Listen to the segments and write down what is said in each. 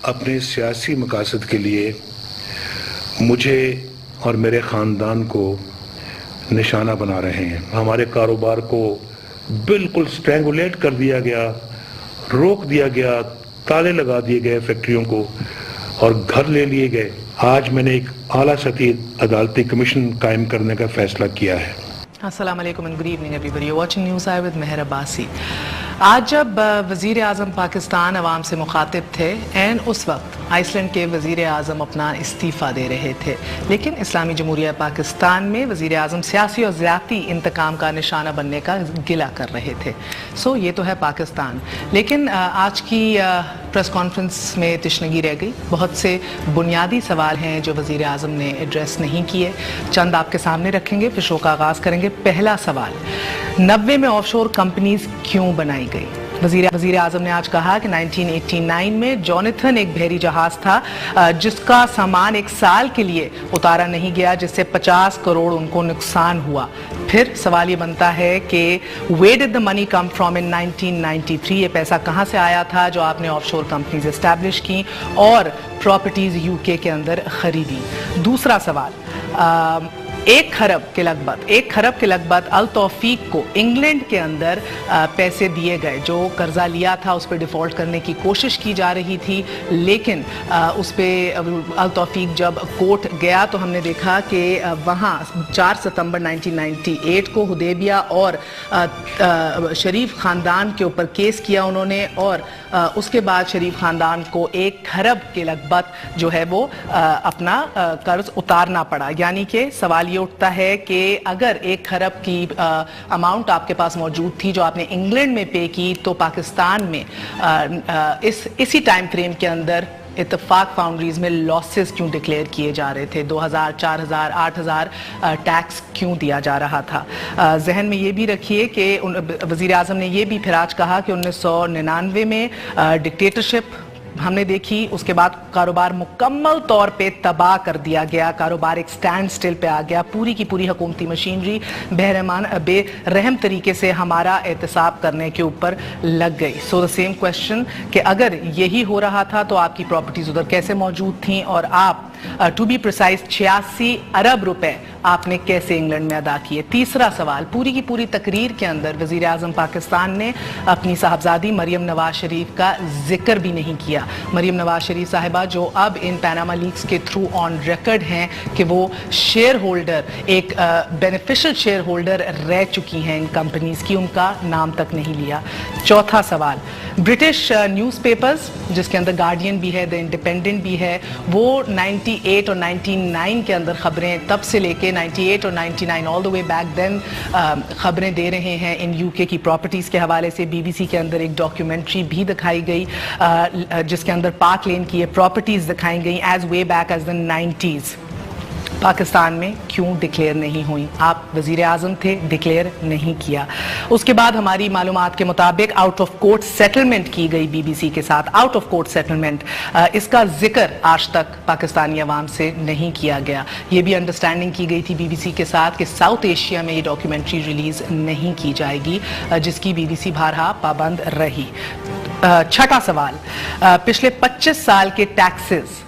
अपने सियासी मकासद के लिए मुझे और मेरे ख़ानदान को निशाना बना रहे हैं। हमारे कारोबार को बिल्कुल स्ट्रैंगुलेट कर दिया गया, रोक दिया गया, ताले लगा दिए गए फैक्ट्रियों को और घर ले लिए गए। आज मैंने एक आला सतही अदालती कमीशन कायम करने का फैसला किया है। अस्सलाम वालेकुम and good evening everybody, you watching News Eye with Mehar Abbasi. आज जब वज़ीर आज़म पाकिस्तान अवाम से मुखातिब थे एंड उस वक्त आइसलैंड के वज़ीर आज़म अपना इस्तीफ़ा दे रहे थे, लेकिन इस्लामी जमहूरिया पाकिस्तान में वज़ीर आज़म सियासी और ज़्यादती इंतकाम का निशाना बनने का गिला कर रहे थे। सो ये तो है पाकिस्तान, लेकिन आज की प्रेस कॉन्फ्रेंस में तशनगी रह गई। बहुत से बुनियादी सवाल हैं जो वज़ीर आज़म ने एड्रेस नहीं किए, चंद आपके सामने रखेंगे, फिर शो का आगाज़ करेंगे। पहला सवाल, 90 में ऑफशोर कंपनीज क्यों बनाई गई? वज़ीर आज़म ने आज कहा कि 1989 में जॉनथन एक बहरी जहाज था जिसका सामान एक साल के लिए उतारा नहीं गया, जिससे 50 करोड़ उनको नुकसान हुआ। फिर सवाल ये बनता है कि where did the money come from in 1993? ये पैसा कहाँ से आया था जो आपने ऑफशोर कंपनीज एस्टैब्लिश की और प्रॉपर्टीज यूके के अंदर खरीदी? दूसरा सवाल, 1 खरब के लगभग अल तौफीक को इंग्लैंड के अंदर पैसे दिए गए। जो कर्जा लिया था उस पर डिफ़ॉल्ट करने की कोशिश की जा रही थी, लेकिन उस पर अल तौफीक जब कोर्ट गया तो हमने देखा कि वहाँ 4 सितंबर 1998 को हुदैबिया और शरीफ ख़ानदान के ऊपर केस किया उन्होंने, और उसके बाद शरीफ ख़ानदान को 1 खरब के लगभग जो है वो अपना कर्ज उतारना पड़ा। यानी कि सवाल ये उठता है कि अगर 1 खरब की अमाउंट आपके पास मौजूद थी जो आपने इंग्लैंड में पे की, तो पाकिस्तान में इसी टाइम फ्रेम के अंदर इत्तेफाक फाउंड्रीज में लॉसेस क्यों डिक्लेयर किए जा रहे थे? 2000, 4000, 8000 टैक्स क्यों दिया जा रहा था? जहन में ये भी रखिए कि वज़ीर आज़म ने ये भी फिर आज कहा कि 1999 में डिक्टेटरशिप हमने देखी, उसके बाद कारोबार मुकम्मल तौर पे तबाह कर दिया गया, कारोबार एक स्टैंड स्टिल पे आ गया, पूरी की पूरी हुकूमती मशीनरी बेरहम तरीके से हमारा एहतसाब करने के ऊपर लग गई। सो द सेम क्वेश्चन कि अगर यही हो रहा था तो आपकी प्रॉपर्टीज उधर कैसे मौजूद थी, और आप टू बी प्रिसाइज 86 अरब रुपए आपने कैसे इंग्लैंड में अदा किए? तीसरा सवाल, पूरी की पूरी तकरीर के अंदर वज़ीर आज़म पाकिस्तान ने अपनी साहबजादी मरियम नवाज शरीफ का जिक्र भी नहीं किया। मरियम नवाज शरीफ साहिबा जो अब इन पैनामा लीक्स के थ्रू ऑन रिकॉर्ड हैं कि वो शेयर होल्डर, एक बेनिफिशियल शेयर होल्डर रह चुकी हैं इन कंपनीज की, उनका नाम तक नहीं लिया। चौथा सवाल, ब्रिटिश न्यूज़पेपर्स जिसके अंदर गार्डियन भी है, द इंडिपेंडेंट भी है, वो 98 और 99 के अंदर खबरें, तब से लेके 98 और 99 all the way back then खबरें दे रहे हैं इन यूके की प्रॉपर्टीज़ के हवाले से। बीबीसी के अंदर एक डॉक्यूमेंट्री भी दिखाई गई जिसके अंदर पार्क लेन की प्रॉपर्टीज़ दिखाई गई as way back as the 90s। Pakistan में क्यों डिक्लेयर नहीं हुई? आप वज़ीर आज़म थे, डिक्लेयर नहीं किया। उसके बाद हमारी मालूमात के मुताबिक आउट ऑफ कोर्ट सेटलमेंट की गई बीबीसी के साथ, आउट ऑफ कोर्ट सेटलमेंट, इसका जिक्र आज तक पाकिस्तानी अवाम से नहीं किया गया। ये भी अंडरस्टैंडिंग की गई थी बीबीसी के साथ कि साउथ एशिया में ये डॉक्यूमेंट्री रिलीज़ नहीं की जाएगी, जिसकी बीबीसी बारहा पाबंद रही। छठा सवाल, पिछले 25 साल के टैक्सेस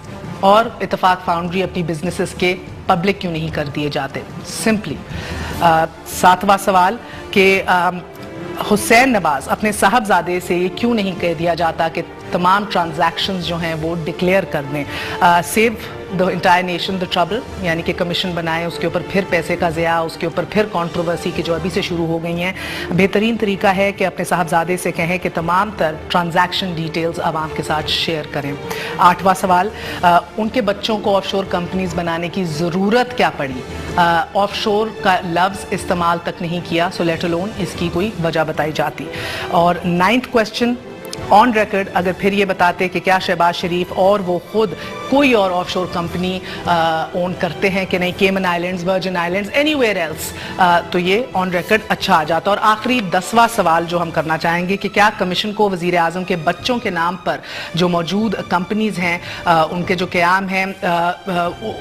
और इत्तेफाक फाउंड्री अपनी बिजनेसेस के पब्लिक क्यों नहीं कर दिए जाते? सिंपली। सातवां सवाल कि हुसैन नवाज अपने साहबजादे से ये क्यों नहीं कह दिया जाता कि तमाम ट्रांजैक्शंस जो हैं वो डिक्लेयर कर दें? Save the entire nation the trouble, यानी कि कमीशन बनाए, उसके ऊपर फिर पैसे का ज़िया, उसके ऊपर फिर कंट्रोवर्सी की जो अभी से शुरू हो गई हैं। बेहतरीन तरीका है कि अपने साहबजादे से कहें कि तमाम तर ट्रांजैक्शन डिटेल्स आवाम के साथ शेयर करें। आठवां सवाल, उनके बच्चों को ऑफशोर कंपनीज बनाने की ज़रूरत क्या पड़ी? ऑफशोर का लफ्ज़ इस्तेमाल तक नहीं किया, सो लेट अलोन इसकी कोई वजह बताई जाती। और 9th क्वेश्चन, ऑन रिकॉर्ड अगर फिर ये बताते कि क्या शहबाज शरीफ और वो खुद कोई और ऑफशोर कंपनी ओन करते हैं कि नहीं, केमन islands, virgin islands, anywhere else, तो ये ऑन रिकॉर्ड अच्छा आ जाता। और आखिरी 10वां सवाल जो हम करना चाहेंगे कि क्या कमीशन को वज़ीर आज़म के बच्चों के नाम पर जो मौजूद कंपनीज हैं उनके जो क़याम हैं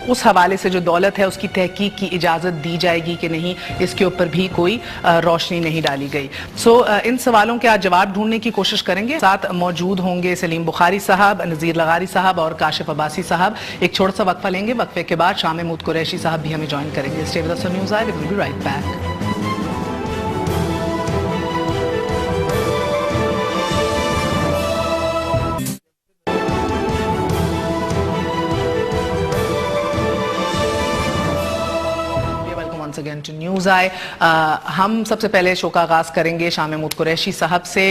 उस हवाले से जो दौलत है उसकी तहकीक की इजाज़त दी जाएगी कि नहीं, इसके ऊपर भी कोई रोशनी नहीं डाली गई। सो इन सवालों के आज जवाब ढूंढने की कोशिश करेंगे। साथ मौजूद होंगे सलीम बुखारी साहब, नज़ीर लगारी साहब और काशिफ अब्बासी साहब। एक छोटा सा वक्फा लेंगे, वक्फे के बाद शाह महमूद कुरैशी साहब भी हमें ज्वाइन करेंगे। Stay with us on news I, we will be right back. Again to News Eye। हम सबसे पहले शो का आगाज करेंगे शाह महमूद कुरैशी साहब से,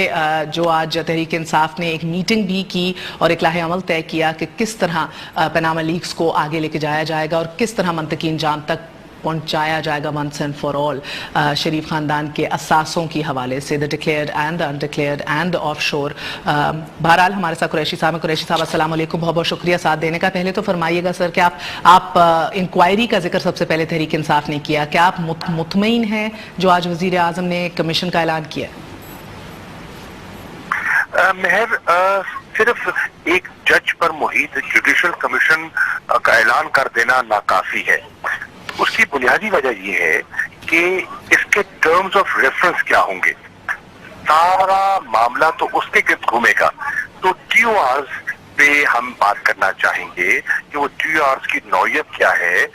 जो आज तहरीक इंसाफ ने एक मीटिंग भी की और एक लाहे अमल तय किया कि किस तरह पनामा लीक्स को आगे लेके जाया जाएगा और किस तरह मंतकी इंजाम तक पहुंचाया जाएगा वंस एंड फॉर ऑल शरीफ खानदान के असासों की हवाले से, the declared and the undeclared end of शोर। बहरहाल हमारे साथ कुरैशी साहब हैं। कुरैशी साहब अस्सलाम वालेकुम, बहुत बहुत शुक्रिया साथ देने का। पहले तो फरमाइएगा सर कि आप इंक्वायरी का जिक्र सबसे पहले तहरीक इंसाफ ने किया, क्या आप मुतमईन हैं जो आज वजीर आजम ने कमीशन का ऐलान किया? मेहर, सिर्फ एक जज पर मुहित जुडिशल कमीशन का ऐलान कर देना नाकाफी है। उसकी बुनियादी वजह यह है कि इसके टर्म्स ऑफ रेफरेंस क्या होंगे। सारा मामला तो उसके गिर्द घूमेगा। तो TORs पे हम बात करना चाहेंगे कि वो TORs की नौयत क्या है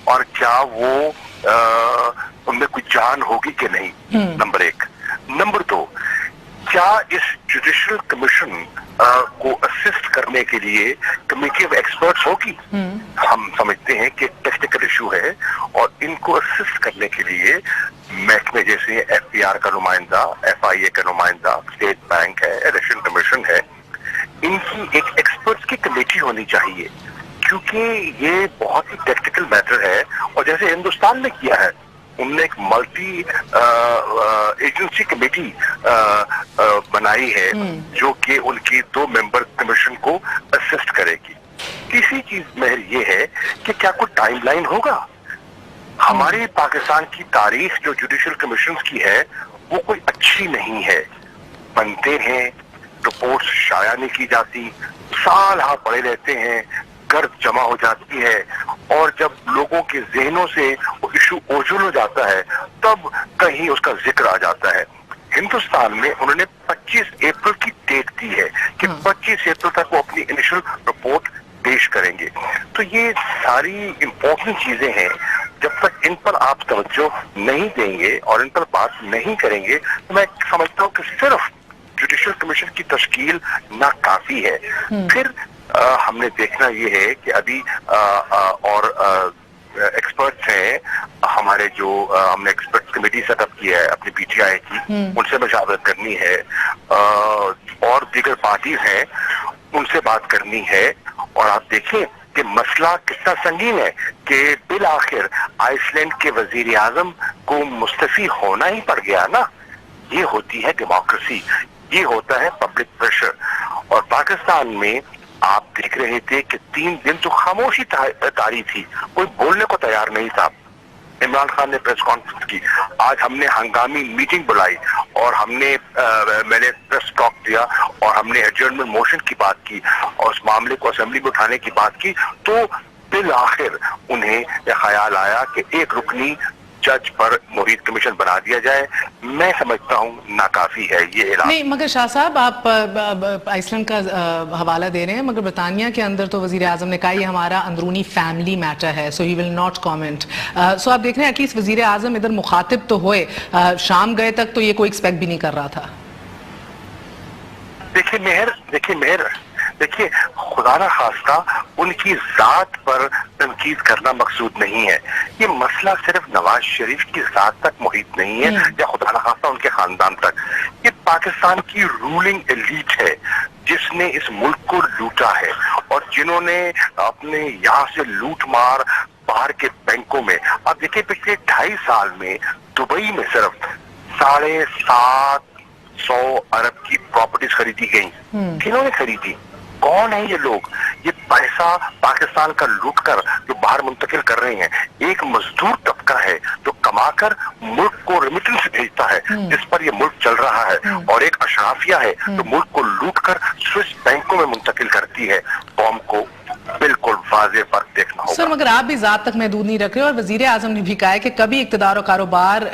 और क्या वो उनमें कोई जान होगी कि नहीं, नंबर एक। नंबर दो, क्या इस जुडिशल कमीशन को असिस्ट करने के लिए कमेटी ऑफ एक्सपर्ट्स होगी? हम समझते हैं कि टेक्निकल इशू है और इनको असिस्ट करने के लिए महकमे जैसे FPR का नुमाइंदा, FIA का नुमाइंदा, स्टेट बैंक है, इलेक्शन कमीशन है, इनकी एक एक्सपर्ट्स की कमेटी होनी चाहिए, क्योंकि ये बहुत ही टेक्निकल मैटर है। और जैसे हिंदुस्तान ने किया है, उनने एक मल्टी एजेंसी कमेटी बनाई है जो कि उनकी 2 मेंबर कमीशन को असिस्ट करेगी। तीसरी चीज मेहर ये है कि क्या कोई टाइमलाइन होगा? हमारे पाकिस्तान की तारीख जो जुडिशल कमीशन की है वो कोई अच्छी नहीं है। बनते हैं, रिपोर्ट्स शाया नहीं की जाती, साल पड़े रहते हैं, गर्द जमा हो जाती है और जब लोगों के जहनों से वो इशू ओझल हो जाता है तब कहीं उसका जिक्र आ जाता है। हिंदुस्तान में उन्होंने 25 अप्रैल की डेट दी है कि 25 अप्रैल तक वो अपनी इनिशियल रिपोर्ट पेश करेंगे। तो ये सारी इंपॉर्टेंट चीजें हैं, जब तक इन पर आप तवज्जो नहीं देंगे और इन पर बात नहीं करेंगे तो मैं समझता हूँ कि सिर्फ जुडिशल कमीशन की तश्कील नाकाफी है। फिर हमने देखना ये है कि अभी और एक्सपर्ट्स हैं हमारे, जो हमने एक्सपर्ट कमेटी सेटअप की है अपनी PTI की, उनसे मशावरत करनी है और दीगर पार्टीज हैं उनसे बात करनी है। और आप देखें कि मसला कितना संगीन है कि बिल आखिर आइसलैंड के वजीर आजम को मुस्तफी होना ही पड़ गया ना। ये होती है डेमोक्रेसी, ये होता है पब्लिक प्रेशर। और पाकिस्तान में आप देख रहे थे कि 3 दिन तो खामोशी तारी थी, कोई बोलने को तैयार नहीं था। इमरान खान ने प्रेस कॉन्फ्रेंस की, आज हमने हंगामी मीटिंग बुलाई और मैंने प्रेस टॉक दिया और हमने एडजर्नमेंट मोशन की बात की और उस मामले को असेंबली में उठाने की बात की। तो बिल आखिर उन्हें यह ख्याल आया कि एक रुकनी जज पर मुहित कमीशन बना दिया जाए। मैं समझता हूँ नाकाफी है ये ऐलान। नहीं, मगर शाह साहब आप आइसलैंड का हवाला दे रहे हैं, मगर ब्रिटानिया के अंदर तो वजीर आजम ने कहा ये हमारा अंदरूनी फैमिली मैटर है, सो ही विल नॉट कमेंट। सो आप देख रहे हैं एटलीस्ट वजीर आजम इधर मुखातिब तो हुए, शाम गए तक तो ये कोई एक्सपेक्ट भी नहीं कर रहा था। देखिए मेहर, खुदा ना खास्ता उनकी जात पर तनकीद करना मकसूद नहीं है। ये मसला सिर्फ नवाज शरीफ की जात तक मुहित नहीं है या खुदा ना खास्ता उनके खानदान तक। ये पाकिस्तान की रूलिंग एलीट है जिसने इस मुल्क को लूटा है और जिन्होंने अपने यहाँ से लूट मार बाहर के बैंकों में, आप देखिए पिछले 2.5 साल में दुबई में सिर्फ 750 अरब की प्रॉपर्टीज खरीदी गई। किन्होंने खरीदी? कौन है ये लोग? ये पैसा पाकिस्तान का लूट कर जो बाहर मुंतकिल कर रहे हैं। एक मजदूर तबका है जो कमाकर मुल्क को रेमिटेंस भेजता है जिस पर ये मुल्क चल रहा है, और एक अशराफिया है जो मुल्क को लूट कर स्विस बैंकों में मुंतकिल करती है। कौम को बिल्कुल वाज़ेह फर्क देखना होगा। सर, मगर आप भी जात तक महदूद नहीं रख रहे और वजीर आजम ने भी कहा है कि कभी इक्तदार और कारोबार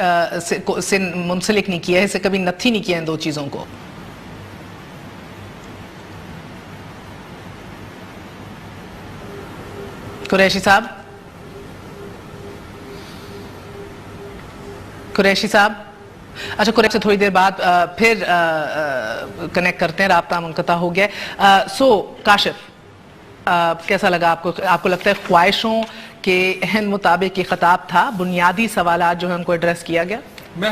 से मुंसलिक नहीं किया है, इसे कभी नथी नहीं किया इन 2 चीजों को। قریشی صاحب اچھا قریشی سے تھوڑی دیر بعد پھر کنیکٹ کرتے ہیں, رابطہ منقطع ہو گیا. سو کاشف, کیسا لگا آپ کو لگتا ہے خواہشوں کے عین مطابق یہ خطاب تھا, بنیادی سوالات جو ہیں ان کو ایڈریس کیا گیا؟ میں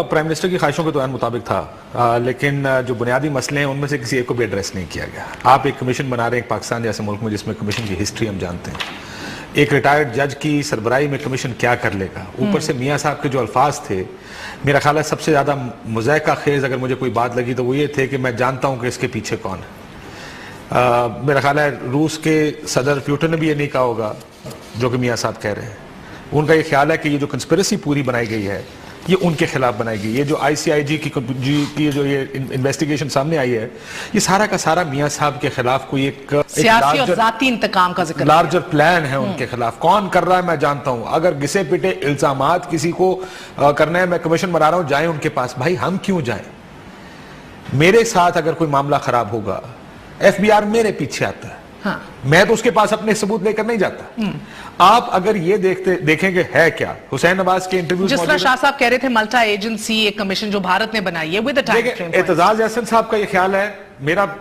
پرائم منسٹر کی خواہشوں کے تو عین مطابق تھا, لیکن جو بنیادی مسئلے ہیں ان میں سے کسی ایک کو بھی ایڈریس نہیں کیا گیا. آپ ایک کمیشن بنا رہے ہیں ایک پاکستان جیسے ملک میں جس میں کمیشن کی ہسٹری ہم جانتے ہیں, ایک ریٹائرڈ جج کی سربراہی میں کمیشن کیا کر لے گا, اوپر سے میاں صاحب کے جو الفاظ تھے, میرا خیال ہے سب سے زیادہ مضحکہ خیز اگر مجھے کوئی بات لگی تو وہ یہ تھے کہ میں جانتا ہوں کہ اس کے پیچھے کون ہے. میرا خیال ہے روس کے صدر پیوٹن نے بھی یہ نہیں کہا ہوگا جو کہ میاں صاحب کہہ رہے ہیں. ان کا یہ خیال ہے کہ یہ جو کنسپریسی پوری بنائی گئی ہے یہ ان کے خلاف بنائی گئی. یہ جو آئی سی آئی جی کی جو یہ انویسٹیگیشن سامنے آئی ہے, یہ سارا کا سارا میاں صاحب کے خلاف کوئی ایک سیاسی اور ذاتی انتقام کا ذکر, لارجر پلان ہے ان کے خلاف. کون کر رہا ہے میں جانتا ہوں. اگر گھسے پٹے الزامات کسی کو کرنا ہے, میں کمیشن بنا رہا ہوں, جائیں ان کے پاس. بھائی ہم کیوں جائیں؟ میرے ساتھ اگر کوئی معاملہ خراب ہوگا, ایف بی آر میرے پیچھے آتا ہے, میں تو اس کے پاس اپنے ثبوت لے کر نہیں جاتا. آپ اگر یہ دیکھیں کہ ہے کیا, حسین نواز کے انٹرویوز, جس طرح شاہ صاحب کہہ رہے تھے ملٹا ایجنسی ایک کمیشن جو بھارت نے بنائی ہے with time frame. Aitzaz Ahsan صاحب کا یہ خیال ہے,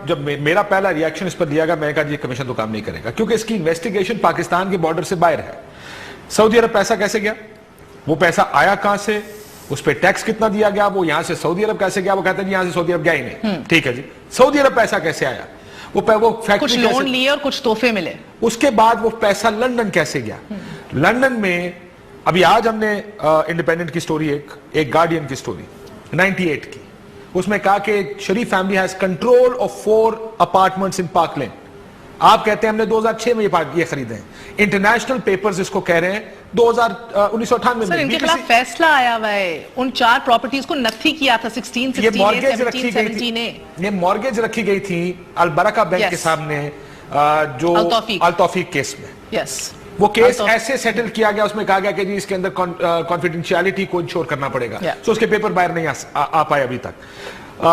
جب میرا پہلا ریاکشن اس پر دیا گیا, میں نے کہا یہ کمیشن تو کام نہیں کرے گا کیونکہ اس کی انویسٹیگیشن پاکستان کے بارڈر سے باہر ہے. سعودی عرب پیسہ کیسے گیا, وہ پیسہ آیا کہاں سے, اس پہ ٹیکس کتنا دیا گیا, وہ یہاں سے سعودی عرب کیسے گیا, وہ کہتے ہیں یہاں سے سعودی عرب گیا ہی نہیں. ٹھیک ہے جی, سعودی عرب پیسہ کیسے آیا, وہ کچھ لون لیے اور کچھ تحفے ملے, اس کے بعد وہ پیسہ لندن کیسے گیا. لندن میں ابھی آج ہم نے انڈیپینڈنٹ کی سٹوری, ایک گارڈین کی سٹوری 98 کی, اس میں کہا کہ Sharif family has control of 4 apartments in Park Lane. آپ کہتے ہیں ہم نے 2006 میں یہ خریدے ہیں. انٹرنیشنل پیپرز اس کو کہہ رہے ہیں 1998 میں. سر ان کے خلاف فیصلہ آیا ہوا ہے, ان 4 پراپرٹیز کو نتھی کیا تھا 16 یہ مارگیج رکھی گئی تھی البرکہ بینک کے سامنے جو التوفیق کیس میں. وہ کیس ایسے سیٹل کیا گیا, اس میں کہا گیا کہ جی اس کے اندر کانفیڈینشیلٹی کو انشور کرنا پڑے گا, سو اس کے پیپر باہر نہیں آ پائے ابھی تک.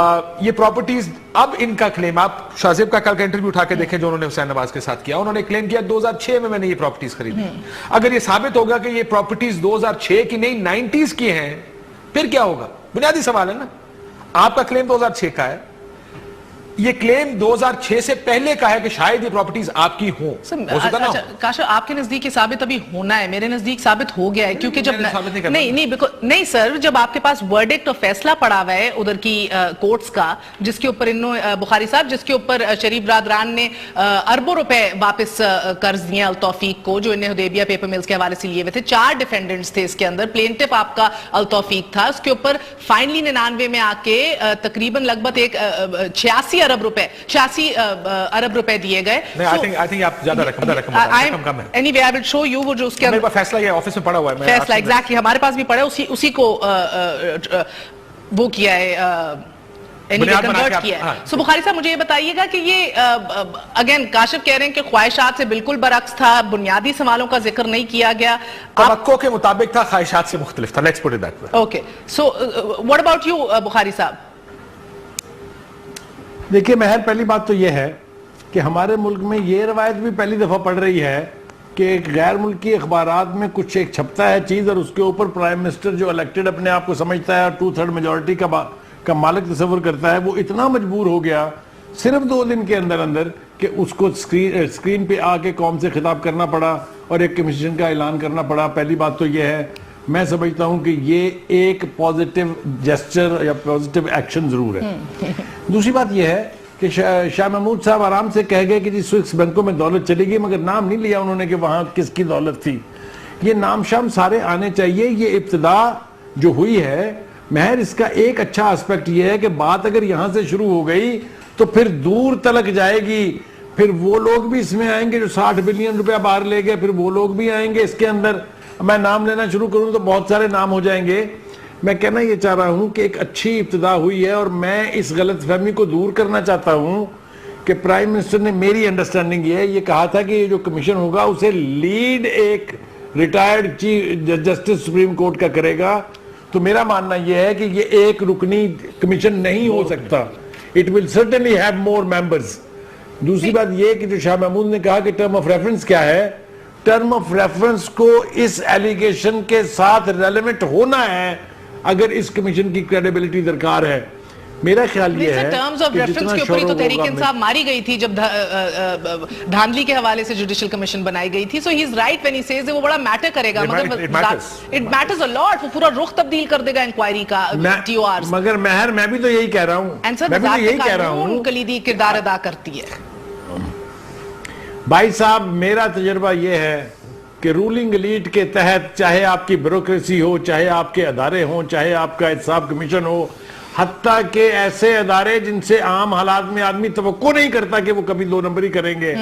یہ پراپرٹیز, اب ان کا کلیم, آپ شاہ زیب کا کل کا انٹرویو اٹھا کے دیکھیں جو انہوں نے حسین نواز کے ساتھ کیا, انہوں نے کلیم کیا 2006 میں نے یہ پراپرٹیز خریدی. اگر یہ ثابت ہوگا کہ یہ پراپرٹیز 2006 کی نہیں 90s کی ہیں, پھر کیا ہوگا؟ بنیادی سوال ہے نا. آپ کا کلیم 2006 کا ہے, یہ کلیم 2006 سے پہلے کا ہے کہ شاید یہ پراپرٹیز آپ کی ہوں. کاشف آپ کے نزدیک ثابت ابھی ہونا ہے, میرے نزدیک ثابت ہو گیا ہے, کیونکہ جب نہیں سر, جب آپ کے پاس ورڈکٹ اور فیصلہ پڑا ہوا ہے ادھر کی کورٹس کا, جس کے اوپر بخاری صاحب, جس کے اوپر شریف برادران نے اربوں روپے واپس قرض دیے التوفیق کو, جو انہیں حدیبیہ پیپر ملز کے حوالے سے لیے ہوئے تھے. 4 ڈیفینڈنٹس تھے اس کے اندر, پلینٹف آپ کا التوفیق تھا, اس کے اوپر فائنلی 99 میں آ کے تقریباً لگ بھگ 86 ارب روپے دیے گئے. ہمارے پاس بھی پڑا ہے, اسی کو وہ کیا ہے, کنورٹ کیا ہے. سو بخاری صاحب مجھے یہ بتائیے گا کہ یہ اگین کاشف کہہ رہے ہیں کہ خواہشات سے بالکل برعکس تھا, بنیادی سوالوں کا ذکر نہیں کیا گیا, توقع کے مطابق تھا, خواہشات سے مختلف تھا. Let's put it that way. Okay, so what about you Bukhari صاحب؟ دیکھیے مہر, پہلی بات تو یہ ہے کہ ہمارے ملک میں یہ روایت بھی پہلی دفعہ پڑ رہی ہے کہ ایک غیر ملکی اخبارات میں کچھ ایک چھپتا ہے چیز, اور اس کے اوپر پرائم منسٹر جو الیکٹڈ اپنے آپ کو سمجھتا ہے اور 2/3 میجورٹی کا مالک تصور کرتا ہے, وہ اتنا مجبور ہو گیا صرف 2 دن کے اندر کہ اس کو اسکرین پہ آ کے قوم سے خطاب کرنا پڑا اور ایک کمیشن کا اعلان کرنا پڑا. پہلی بات تو یہ ہے, میں سمجھتا ہوں کہ یہ ایک پازیٹیو جسچر یا پازیٹیو ایکشن ضرور ہے. دوسری بات یہ ہے کہ شاہ محمود صاحب آرام سے کہہ گئے کہ جی سوئس بینکوں میں دولت چلی گئی, مگر نام نہیں لیا انہوں نے کہ وہاں کس کی دولت تھی. یہ نام شام سارے آنے چاہیے. یہ ابتدا جو ہوئی ہے مہر, اس کا ایک اچھا اسپیکٹ یہ ہے کہ بات اگر یہاں سے شروع ہو گئی تو پھر دور تلک جائے گی. پھر وہ لوگ بھی اس میں آئیں گے جو 60 بلین روپیہ باہر لے گئے, پھر وہ لوگ بھی آئیں گے اس کے اندر. میں نام لینا شروع کروں تو بہت سارے نام ہو جائیں گے. میں کہنا یہ چاہ رہا ہوں کہ ایک اچھی ابتدا ہوئی ہے, اور میں اس غلط فہمی کو دور کرنا چاہتا ہوں کہ پرائم منسٹر نے, میری انڈرسٹینڈنگ یہ کہا تھا کہ یہ جو کمیشن ہوگا اسے لیڈ ایک retired chief justice supreme court کا کرے گا. تو میرا ماننا یہ ہے کہ یہ ایک رکنی کمیشن نہیں ہو سکتا. It will certainly have more members. دوسری بات یہ کہ جو شاہ محمود نے کہا کہ ٹرم آف ریفرنس کیا ہے, टर्म ऑफ रेफरेंस को इस एलिगेशन के साथ रेलेवेंट होना है अगर इस कमीशन की क्रेडिबिलिटी दरकार है। मेरा ख्याल ये है टर्म्स ऑफ रेफरेंस के ऊपर ही तो तहरीक इंसाफ मारी गई थी जब धांधली के हवाले से जुडिशियल कमीशन बनाई गई थी। So he is right when he says वो बड़ा मैटर करेगा, मगर इट मैटर्स अ लॉट, वो पूरा रुख तब्दील कर देगा इंक्वायरी का, टीओआर। मगर महर मैं भी तो यही कह रहा हूं, मैं भी तो यही कह रहा हूं, कलीदी किरदार अदा करती है। भाई साहब मेरा तजुर्बा ये है कि रूलिंग एलीट के तहत चाहे आपकी ब्यूरोक्रेसी हो, चाहे आपके अदारे हो, चाहे आपका एहतसाब कमीशन हो, हत्ता के ऐसे अदारे जिनसे आम हालात में आदमी तवक्को नहीं करता कि वो कभी 2 नंबरी करेंगे,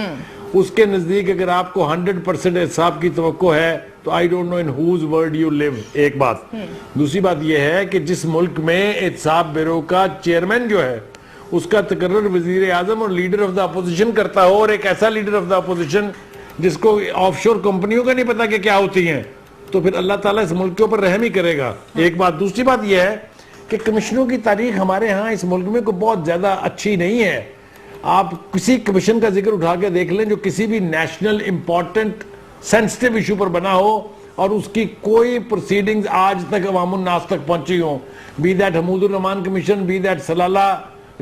उसके नजदीक अगर आपको 100% एहतसाब की तवक्को है तो I don't know in whose world you live. एक बात। दूसरी बात यह है कि जिस मुल्क में एहतसाब ब्यूरो का चेयरमैन जो है उसका तकर्रर वजीर आजम और लीडर ऑफ द अपोजिशन करता हो, और एक ऐसा लीडर ऑफ द अपोजिशन जिसको ऑफशोर कंपनियों का नहीं पता कि क्या होती हैं, तो फिर अल्लाह ताला इस मुल्क के ऊपर रहम ही करेगा। एक बात। दूसरी बात यह है कि कमिश्नरों की तारीख हमारे यहाँ इस मुल्क में कोई बहुत ज्यादा अच्छी नहीं है। आप किसी कमीशन का जिक्र उठा के देख लें जो किसी भी नेशनल इंपॉर्टेंट सेंसिटिव इशू पर बना हो और उसकी कोई प्रोसीडिंग्स आज तक अवामुन नास तक पहुंची हो, be that Hamoodur Rahman commission, be that Salala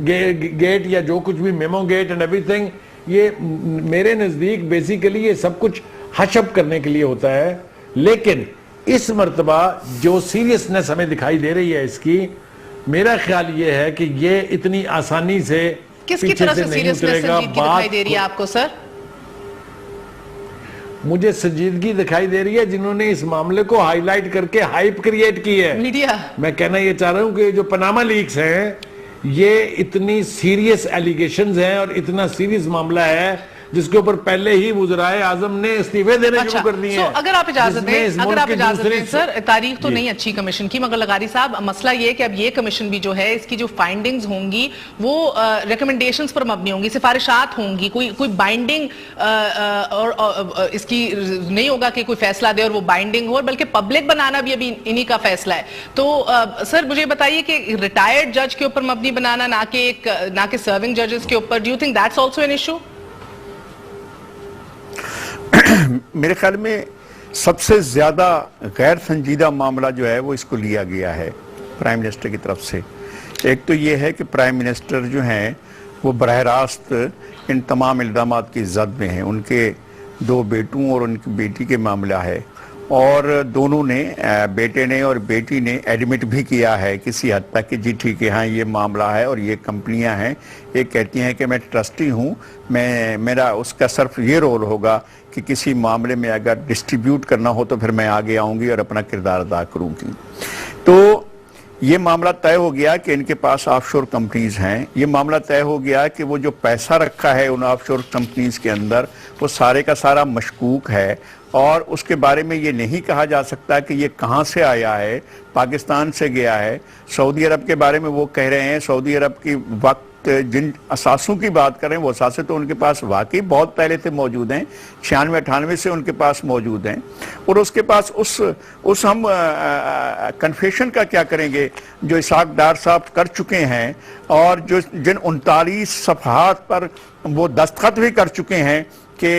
gate या जो कुछ भी मेमो गेट एंड एवरीथिंग, ये मेरे नजदीक बेसिकली ये सब कुछ हशप करने के लिए होता है। लेकिन इस मर्तबा जो सीरियसनेस हमें दिखाई दे रही है इसकी, मेरा ख्याल ये है कि ये इतनी आसानी से किसकी तरह से सीरियसनेस दिखाई दे रही है आपको सर? मुझे संजीदगी दिखाई दे रही है जिन्होंने इस मामले को हाईलाइट करके हाइप क्रिएट की है मीडिया। मैं कहना ये चाह रहा हूं कि जो पनामा लीक्स हैं ये इतनी सीरियस एलिगेशंस हैं और इतना सीरियस मामला है जिसके ऊपर पहले ही वज़राए आज़म ने इस्तीफे देने शुरू कर दिए हैं। अगर आप इजाजत दें सर, तारीख तो नहीं अच्छी कमीशन की, मगर लगारी साहब मसला ये है कि अब ये कमीशन भी जो है इसकी जो फाइंडिंग्स होंगी वो रिकमेंडेशंस पर मबनी होंगी, सिफारिशात होंगी, कोई बाइंडिंग और इसकी नहीं होगा कि कोई फैसला दे और वो बाइंडिंग हो, बल्कि पब्लिक बनाना भी अभी इन्हीं का फैसला है। तो सर मुझे बताइए कि रिटायर्ड जज के ऊपर मबनी बनाना, ना कि सर्विंग जजेस के ऊपर, do you think that's also an issue? मेरे ख्याल में सबसे ज्यादा गैर संजीदा मामला जो है वो इसको लिया गया है प्राइम मिनिस्टर की तरफ से। एक तो ये है कि प्राइम मिनिस्टर जो हैं वो बरह रास्त इन तमाम इल्जामात की जद में हैं। उनके 2 बेटों और उनकी बेटी के मामला है, और दोनों ने, बेटे ने और बेटी ने एडमिट भी किया है किसी हद तक कि जी ठीक है, हाँ ये मामला है और ये कंपनियां हैं। एक कहती हैं कि मैं ट्रस्टी हूँ, मेरा उसका सिर्फ ये रोल होगा कि किसी मामले में अगर डिस्ट्रीब्यूट करना हो तो फिर मैं आगे आऊँगी और अपना किरदार अदा करूँगी। तो ये मामला तय हो गया कि इनके पास ऑफशोर कंपनीज हैं। ये मामला तय हो गया कि वो जो पैसा रखा है उन ऑफशोर कंपनीज के अंदर वो सारे का सारा मशकूक है, और उसके बारे में ये नहीं कहा जा सकता कि ये कहाँ से आया है, पाकिस्तान से गया है। सऊदी अरब के बारे में वो कह रहे हैं, सऊदी अरब की वक्त जिन असासों की बात करें वो असासे तो उनके पास वाकई बहुत पहले से मौजूद हैं, 96-98 से उनके पास मौजूद हैं। और उसके पास उस हम कन्फेशन का क्या करेंगे जो इसाक डार साहब कर चुके हैं, और जो जिन 39 सफ़हात पर वो दस्तखत भी कर चुके हैं कि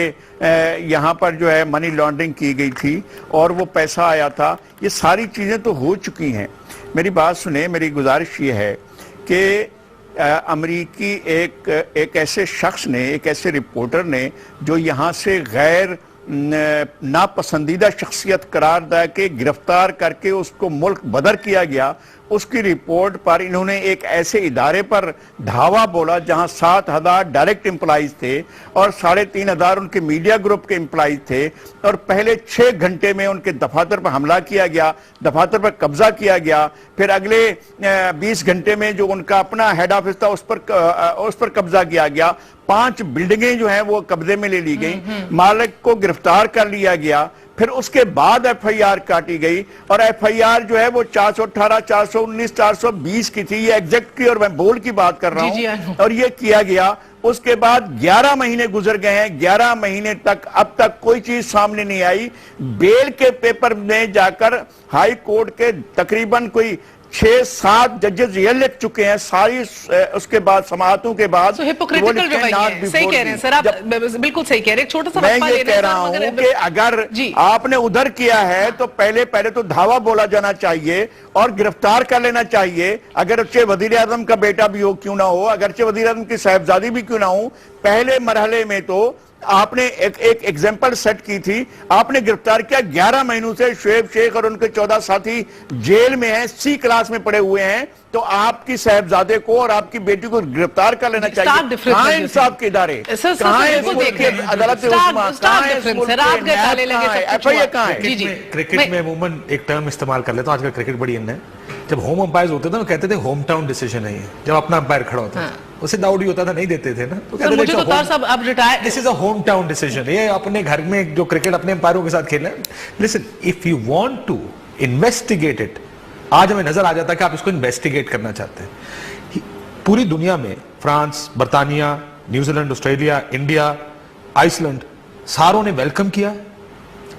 यहाँ पर जो है मनी लॉन्ड्रिंग की गई थी और वो पैसा आया था। ये सारी चीज़ें तो हो चुकी हैं। मेरी बात सुने, मेरी गुजारिश ये है कि अमरीकी एक ऐसे शख्स ने, एक ऐसे रिपोर्टर ने जो यहाँ से गैर नापसंदीदा शख्सियत करार दे के गिरफ्तार करके उसको मुल्क बदर किया गया, उसकी रिपोर्ट पर इन्होंने एक ऐसे इदारे पर धावा बोला जहां 7,000 डायरेक्ट एम्प्लॉइज थे और 3,500 उनके मीडिया ग्रुप के एम्प्लॉइज थे, और पहले 6 घंटे में उनके दफातर पर हमला किया गया, दफातर पर कब्जा किया गया। फिर अगले 20 घंटे में जो उनका अपना हेड ऑफिस था उस पर कब्जा किया गया। 5 बिल्डिंगें जो हैं वो कब्जे में ले ली गई, मालिक को गिरफ्तार कर लिया गया। फिर उसके बाद एफआईआर काटी गई, और एफआईआर जो है वो 418, 419, 420 की थी, ये एग्जैक्ट की और मैं बोल की बात कर रहा हूं, और ये किया गया। उसके बाद 11 महीने गुजर गए हैं, 11 महीने तक अब तक कोई चीज सामने नहीं आई। बेल के पेपर में जाकर हाई कोर्ट के तकरीबन कोई 6-7 जजेस ये लिख चुके हैं सारी उसके बाद समाअतों के बाद। So hypocritical रवैया है, सही कह रहे हैं सर आप, बिल्कुल सही कह रहे हैं। एक छोटा सा मैं ये कह रहा हूं कि अगर आपने उधर किया है तो पहले तो धावा बोला जाना चाहिए और गिरफ्तार कर लेना चाहिए, अगरचे वजीर आजम का बेटा भी हो क्यों ना हो, अगरचे वजीर आजम की साहिबजादी भी क्यों ना हो। पहले मरहले में तो आपने एक एग्जाम्पल सेट की थी, आपने गिरफ्तार किया। 11 महीनों से शुएब शेख और उनके 14 साथी जेल में हैं, C क्लास में पड़े हुए हैं, तो आपकी साहबजादे को और आपकी बेटी को गिरफ्तार कर लेना चाहिए। कहां इंसाफ के इदारे, कहां अदालत, क्रिकेट में अमूमन एक टर्म इस्तेमाल कर लेता हूं, आजकल क्रिकेट बड़ी इन है, जब होम अंपायर होते थे ना कहते थे होम टाउन डिसीजन है ये, जब अपना अंपायर खड़ा होता था उसे दाउडी होता था, नहीं देते थे ना, तो कहते मुझे तो तार साहब अब retire, this is a home town decision, ये अपने घर में जो क्रिकेट अपने अंपायरों के साथ खेलना है। Listen, if you want to investigate it, आज हमें नजर आ जाता है कि आप इसको इन्वेस्टिगेट करना चाहते हैं। पूरी दुनिया में फ्रांस, बर्तानिया, न्यूजीलैंड, ऑस्ट्रेलिया, इंडिया, आइसलैंड, सारों ने वेलकम किया,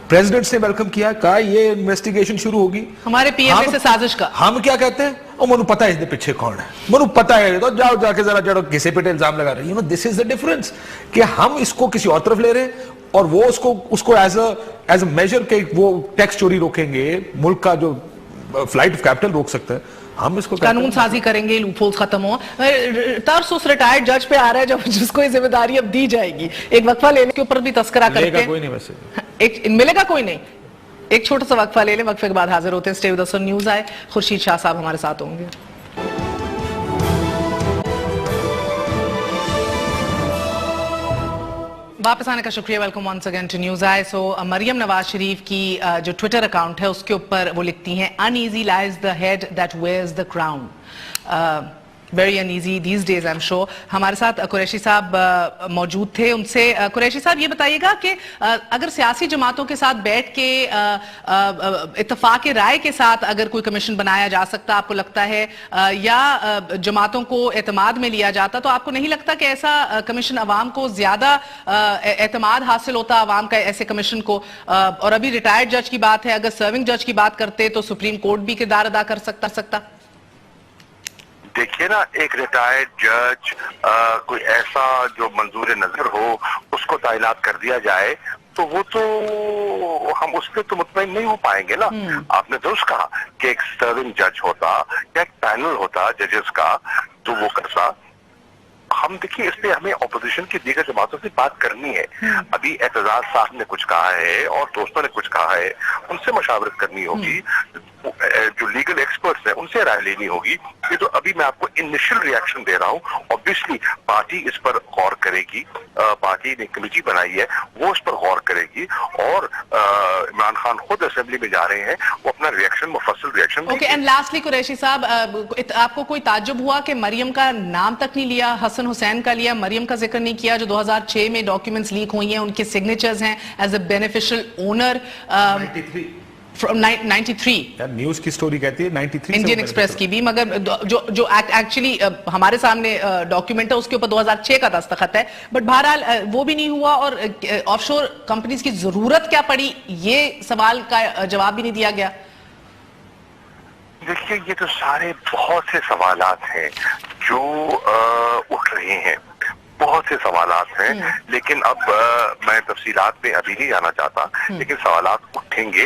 प्रेसिडेंट ने वेलकम किया, कहा ये इन्वेस्टिगेशन शुरू होगी हमारे पीएम से साजिश का। हम क्या कहते हैं, और मनु पता है इसके पीछे कौन है, मनु पता है, तो जाओ जाके जरा जड़ो किसी पे इल्जाम लगा रहे। You know this is the difference, कि हम इसको किसी और तरफ ले रहे हैं और वो उसको एज अ मेजर के वो टैक्स चोरी रोकेंगे, मुल्क का जो फ्लाइट ऑफ कैपिटल रोक सकता है, हम इसको कानून साजी करेंगे, लूपहोल्स खत्म हो। तर्स उस रिटायर्ड जज पे आ रहा है जब जिसको ये जिम्मेदारी अब दी जाएगी। एक वक्फा लेने के ऊपर भी तस्करा करते हैं, कोई नहीं वैसे एक मिलेगा कोई नहीं। एक छोटा सा वक्फा ले लें, वक्फे के बाद हाजिर होते हैं। Stay with us on news आए, खुर्शीद शाह साहब हमारे साथ होंगे। वापस आने का शुक्रिया, welcome once again to News Eye. सो मरियम नवाज शरीफ की जो ट्विटर अकाउंट है उसके ऊपर वो लिखती हैं, uneasy lies the head that wears the crown, very uneasy these days I am sure. हमारे साथ कुरैशी साहब मौजूद थे, उनसे कुरैशी साहब ये बताइएगा कि अगर सियासी जमातों के साथ बैठ के इत्तफाक राय के साथ अगर कोई कमीशन बनाया जा सकता आपको लगता है, या जमातों को एतमाद में लिया जाता, तो आपको नहीं लगता कि ऐसा कमीशन अवाम को ज्यादा एतमाद हासिल होता अवाम का ऐसे कमीशन को? और अभी रिटायर्ड जज की बात है, अगर सर्विंग जज की बात करते तो सुप्रीम कोर्ट भी किरदार अदा कर सकता। देखिए ना, एक रिटायर्ड जज कोई ऐसा जो मंजूर नजर हो उसको तैनात कर दिया जाए तो वो तो हम उस पर तो मुतमईन नहीं हो पाएंगे ना। आपने दुरुस्त कहा कि एक सर्विंग जज होता या एक पैनल होता जजेस का तो वो करता। हम देखिए इस पे हमें ऑपोजिशन की दीगर जमातों से बात करनी है। अभी एतजाज साहब ने कुछ कहा है और दोस्तों ने कुछ कहा है, उनसे मशावरत करनी होगी, जो लीगल एक्सपर्ट्स हैं उनसे राय लेनी होगी। ये तो अभी मैं आपको इनिशियल रिएक्शन दे रहा हूँ। ऑब्वियसली पार्टी इस पर गौर करेगी, पार्टी ने कमेटी बनाई है वो इस पर गौर करेगी, और इमरान खान खुद असेंबली में जा रहे हैं, वो अपना रिएक्शन मुफस्सल reaction. Okay, and lastly Qureshi साहब, आपको कोई ताज्जुब हुआ कि मरियम का नाम तक नहीं लिया, हसन हुसैन का लिया, मरियम का जिक्र नहीं किया, जो 2006 में डॉक्यूमेंट्स लीक हुई हैं, उनके सिग्नेचर्स हैं as a beneficial owner from 93 news की स्टोरी कहती है 93 इंडियन एक्सप्रेस की भी, मगर जो एक्चुअली हमारे सामने डॉक्यूमेंट है उसके ऊपर 2006 का दस्तखत है, बट बहरहाल वो भी नहीं हुआ। और ऑफशोर कंपनीज की जरूरत क्या पड़ी, ये सवाल का जवाब भी नहीं दिया गया। देखिए ये तो सारे बहुत से सवालात हैं जो उठ रहे हैं, बहुत से सवालात हैं, लेकिन अब मैं तफसीलात पे अभी नहीं जाना चाहता, लेकिन सवालात उठेंगे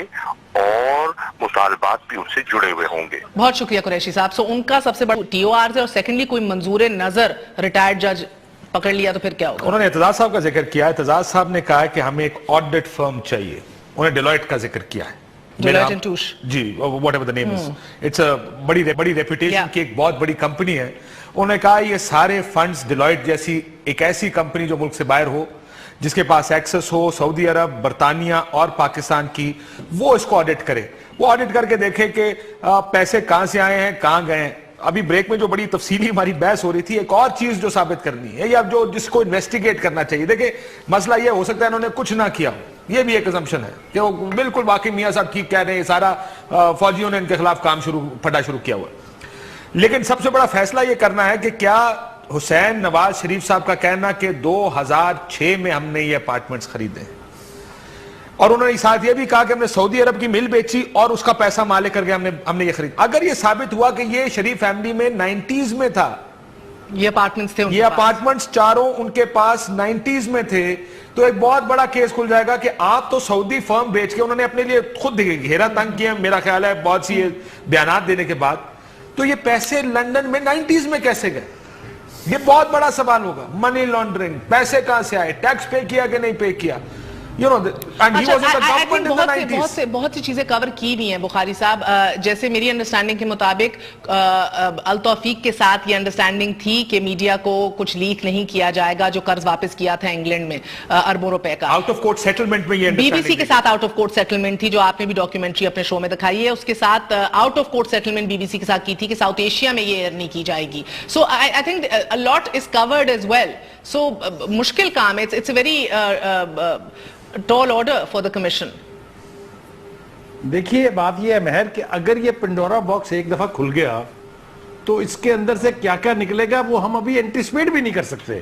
और मुतालबात भी उनसे जुड़े हुए होंगे। बहुत शुक्रिया कुरैशी साहब। सो उनका सबसे बड़ा TOR है, और सेकेंडली कोई मंजूर नजर रिटायर्ड जज पकड़ लिया तो फिर क्या होगा? उन्होंने एतजाज साहब का जिक्र किया, एतजाज साहब ने कहा कि हमें एक ऑडिट फर्म चाहिए, उन्होंने डेलॉयट का जिक्र किया है, डेलॉयट एंड टूश जी, whatever the name is, it's a बड़ी रेपुटेशन की एक बहुत बड़ी कंपनी है। उन्होंने कहा ये सारे फंड्स डेलॉयट जैसी एक ऐसी कंपनी जो मुल्क से बाहर हो, जिसके पास एक्सेस हो, सऊदी अरब, बर्तानिया और पाकिस्तान की, वो इसको ऑडिट करे, वो ऑडिट करके देखे कि पैसे कहां से आए हैं, कहां गए हैं। अभी ब्रेक में जो बड़ी तफसीली हमारी बहस हो रही थी, एक और चीज जो साबित करनी है या जो जिसको इन्वेस्टिगेट करना चाहिए, देखिए मसला ये हो सकता है इन्होंने कुछ ना किया, ये भी एक असम्पशन है कि वो बिल्कुल बाकी मियां साहब ठीक कह रहे हैं, सारा फौजियों ने इनके खिलाफ काम फटा शुरू किया हुआ है। लेकिन सबसे बड़ा फैसला ये करना है कि क्या हुसैन नवाज शरीफ साहब का कहना कि 2006 में हमने ये अपार्टमेंट्स खरीदे, اور انہوں نے ساتھ یہ بھی کہا کہ ہم نے سعودی عرب کی مل بیچی اور اس کا پیسہ مالک کر کے ہم نے یہ خرید. اگر یہ ثابت ہوا کہ یہ شریف فیملی میں 90s میں تھا, یہ اپارٹمنٹس تھے, یہ اپارٹمنٹس چاروں ان کے پاس 90s میں تھے, تو ایک بہت بڑا کیس کھل جائے گا کہ آپ تو سعودی فرم بیچ کے انہوں نے اپنے لیے خود گھیرا تنگ کیا, میرا خیال ہے بہت سی بیانات دینے کے بعد. تو یہ پیسے لندن میں 90s میں کیسے گئے, یہ بہت بڑا سوال ہوگا. منی لانڈرنگ, پیسے کہاں سے آئے, ٹیکس پے کیا کہ نہیں پے کیا, بہت سی چیزیں کور کی ہوئی ہیں بخاری صاحب. جیسے میری انڈرسٹینڈنگ کے مطابق التوفیق کے ساتھ یہ انڈرسٹینڈنگ تھی کہ میڈیا کو کچھ لیک نہیں کیا جائے گا جو قرض واپس کیا تھا انگلینڈ میں اربوں روپے کا. آؤٹ آف کورٹ سیٹلمنٹ میں یہ بی بی سی کے ساتھ آؤٹ آف کورٹ سیٹلمنٹ تھی جو آپ نے بھی ڈاکیومنٹری اپنے شو میں دکھائی ہے. اس کے ساتھ out of court settlement B B C کے ساتھ کی تھی کہ ساؤتھ ایشیا میں یہ ایئر نہیں کی جائے گی. So I think a lot is covered as well. So مشکل کام ہے, it's a very tall order for the commission. دیکھیے بات یہ ہے مہر کہ اگر یہ پنڈورا باکس ایک دفعہ کھل گیا تو اس کے اندر سے کیا کیا نکلے گا وہ ہم ابھی انٹیسپیٹ بھی نہیں کر سکتے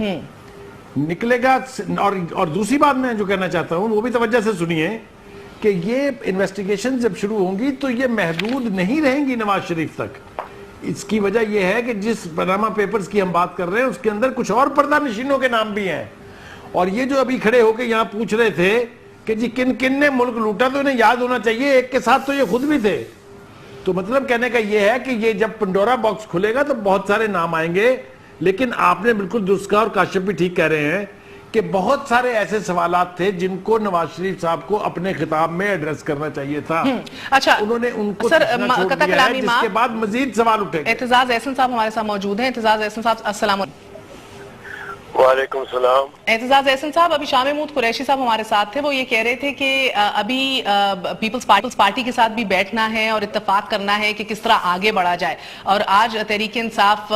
نکلے گا. اور دوسری بات میں جو کہنا چاہتا ہوں وہ بھی توجہ سے سنیے کہ یہ انویسٹیگیشن جب شروع ہوں گی تو یہ محدود نہیں رہیں گی نواز شریف تک. اس کی وجہ یہ ہے کہ جس پاناما پیپرز کی ہم بات کر رہے ہیں اس کے اندر کچھ اور پردہ نشینوں کے نام بھی ہیں. اور یہ جو ابھی کھڑے ہو کے یہاں پوچھ رہے تھے کہ جی کن کن نے ملک لوٹا, تو انہیں یاد ہونا چاہیے ایک کے ساتھ تو یہ خود بھی تھے. تو مطلب کہنے کا یہ ہے کہ یہ جب پنڈورا باکس کھلے گا تو بہت سارے نام آئیں گے. لیکن آپ نے بالکل درست کہا اور کاشف بھی ٹھیک کہہ رہے ہیں کہ بہت سارے ایسے سوالات تھے جن کو نواز شریف صاحب کو اپنے خطاب میں ایڈریس کرنا چاہیے تھا. اچھا, انہوں نے ان کو چھوڑ دیا ہے, جس کے بعد مزید سوال اٹھے. اعتزاز احسن صاحب ہمارے ساتھ موجود ہیں. اعتزاز احسن صاحب السلام علیکم. وعلیکم السلام. اعتزاز احسن صاحب, ابھی شاہ محمود قریشی صاحب ہمارے ساتھ تھے, وہ یہ کہہ رہے تھے کہ ابھی پیپلز پارٹی کے ساتھ بھی بیٹھنا ہے اور اتفاق کرنا ہے کہ کس طرح آگے بڑھا جائے. اور آج تحریک انصاف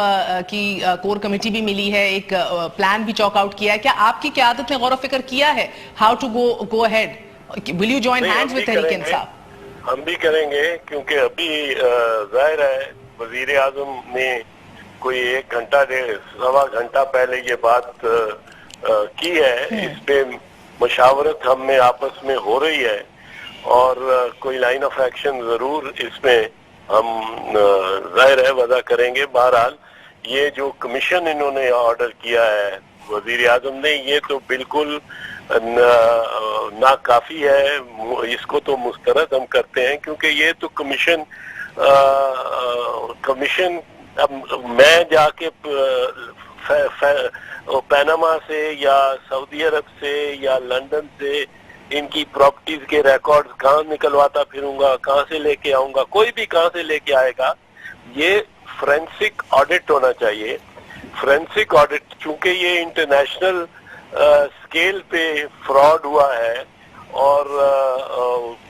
کی کور کمیٹی بھی ملی ہے, ایک پلان بھی چاک آؤٹ کیا ہے. کیا آپ کی قیادت نے غور و فکر کیا ہے how to go ahead? Will you join hands with Tehreek Insaf? ہم بھی کریں گے, کیونکہ ابھی ظاہر ہے وزیر اعظم نے کوئی 1 گھنٹہ 1.25 گھنٹہ پہلے یہ بات کی ہے. اس پہ مشاورت ہم میں آپس میں ہو رہی ہے اور کوئی لائن آف ایکشن ضرور اس میں ہم ظاہر ہے وضع کریں گے. بہرحال یہ جو کمیشن انہوں نے آرڈر کیا ہے وزیر اعظم نے, یہ تو بالکل ناکافی ہے. اس کو تو مسترد ہم کرتے ہیں کیونکہ یہ تو کمیشن اب میں جا کے پاناما سے یا سعودی عرب سے یا لندن سے ان کی پراپرٹیز کے ریکارڈز کہاں نکلواتا پھروں گا, کہاں سے لے کے آؤں گا, کوئی بھی کہاں سے لے کے آئے گا. یہ فورینسک آڈٹ ہونا چاہیے. فورینسک آڈٹ, چونکہ یہ انٹرنیشنل اسکیل پہ فراڈ ہوا ہے اور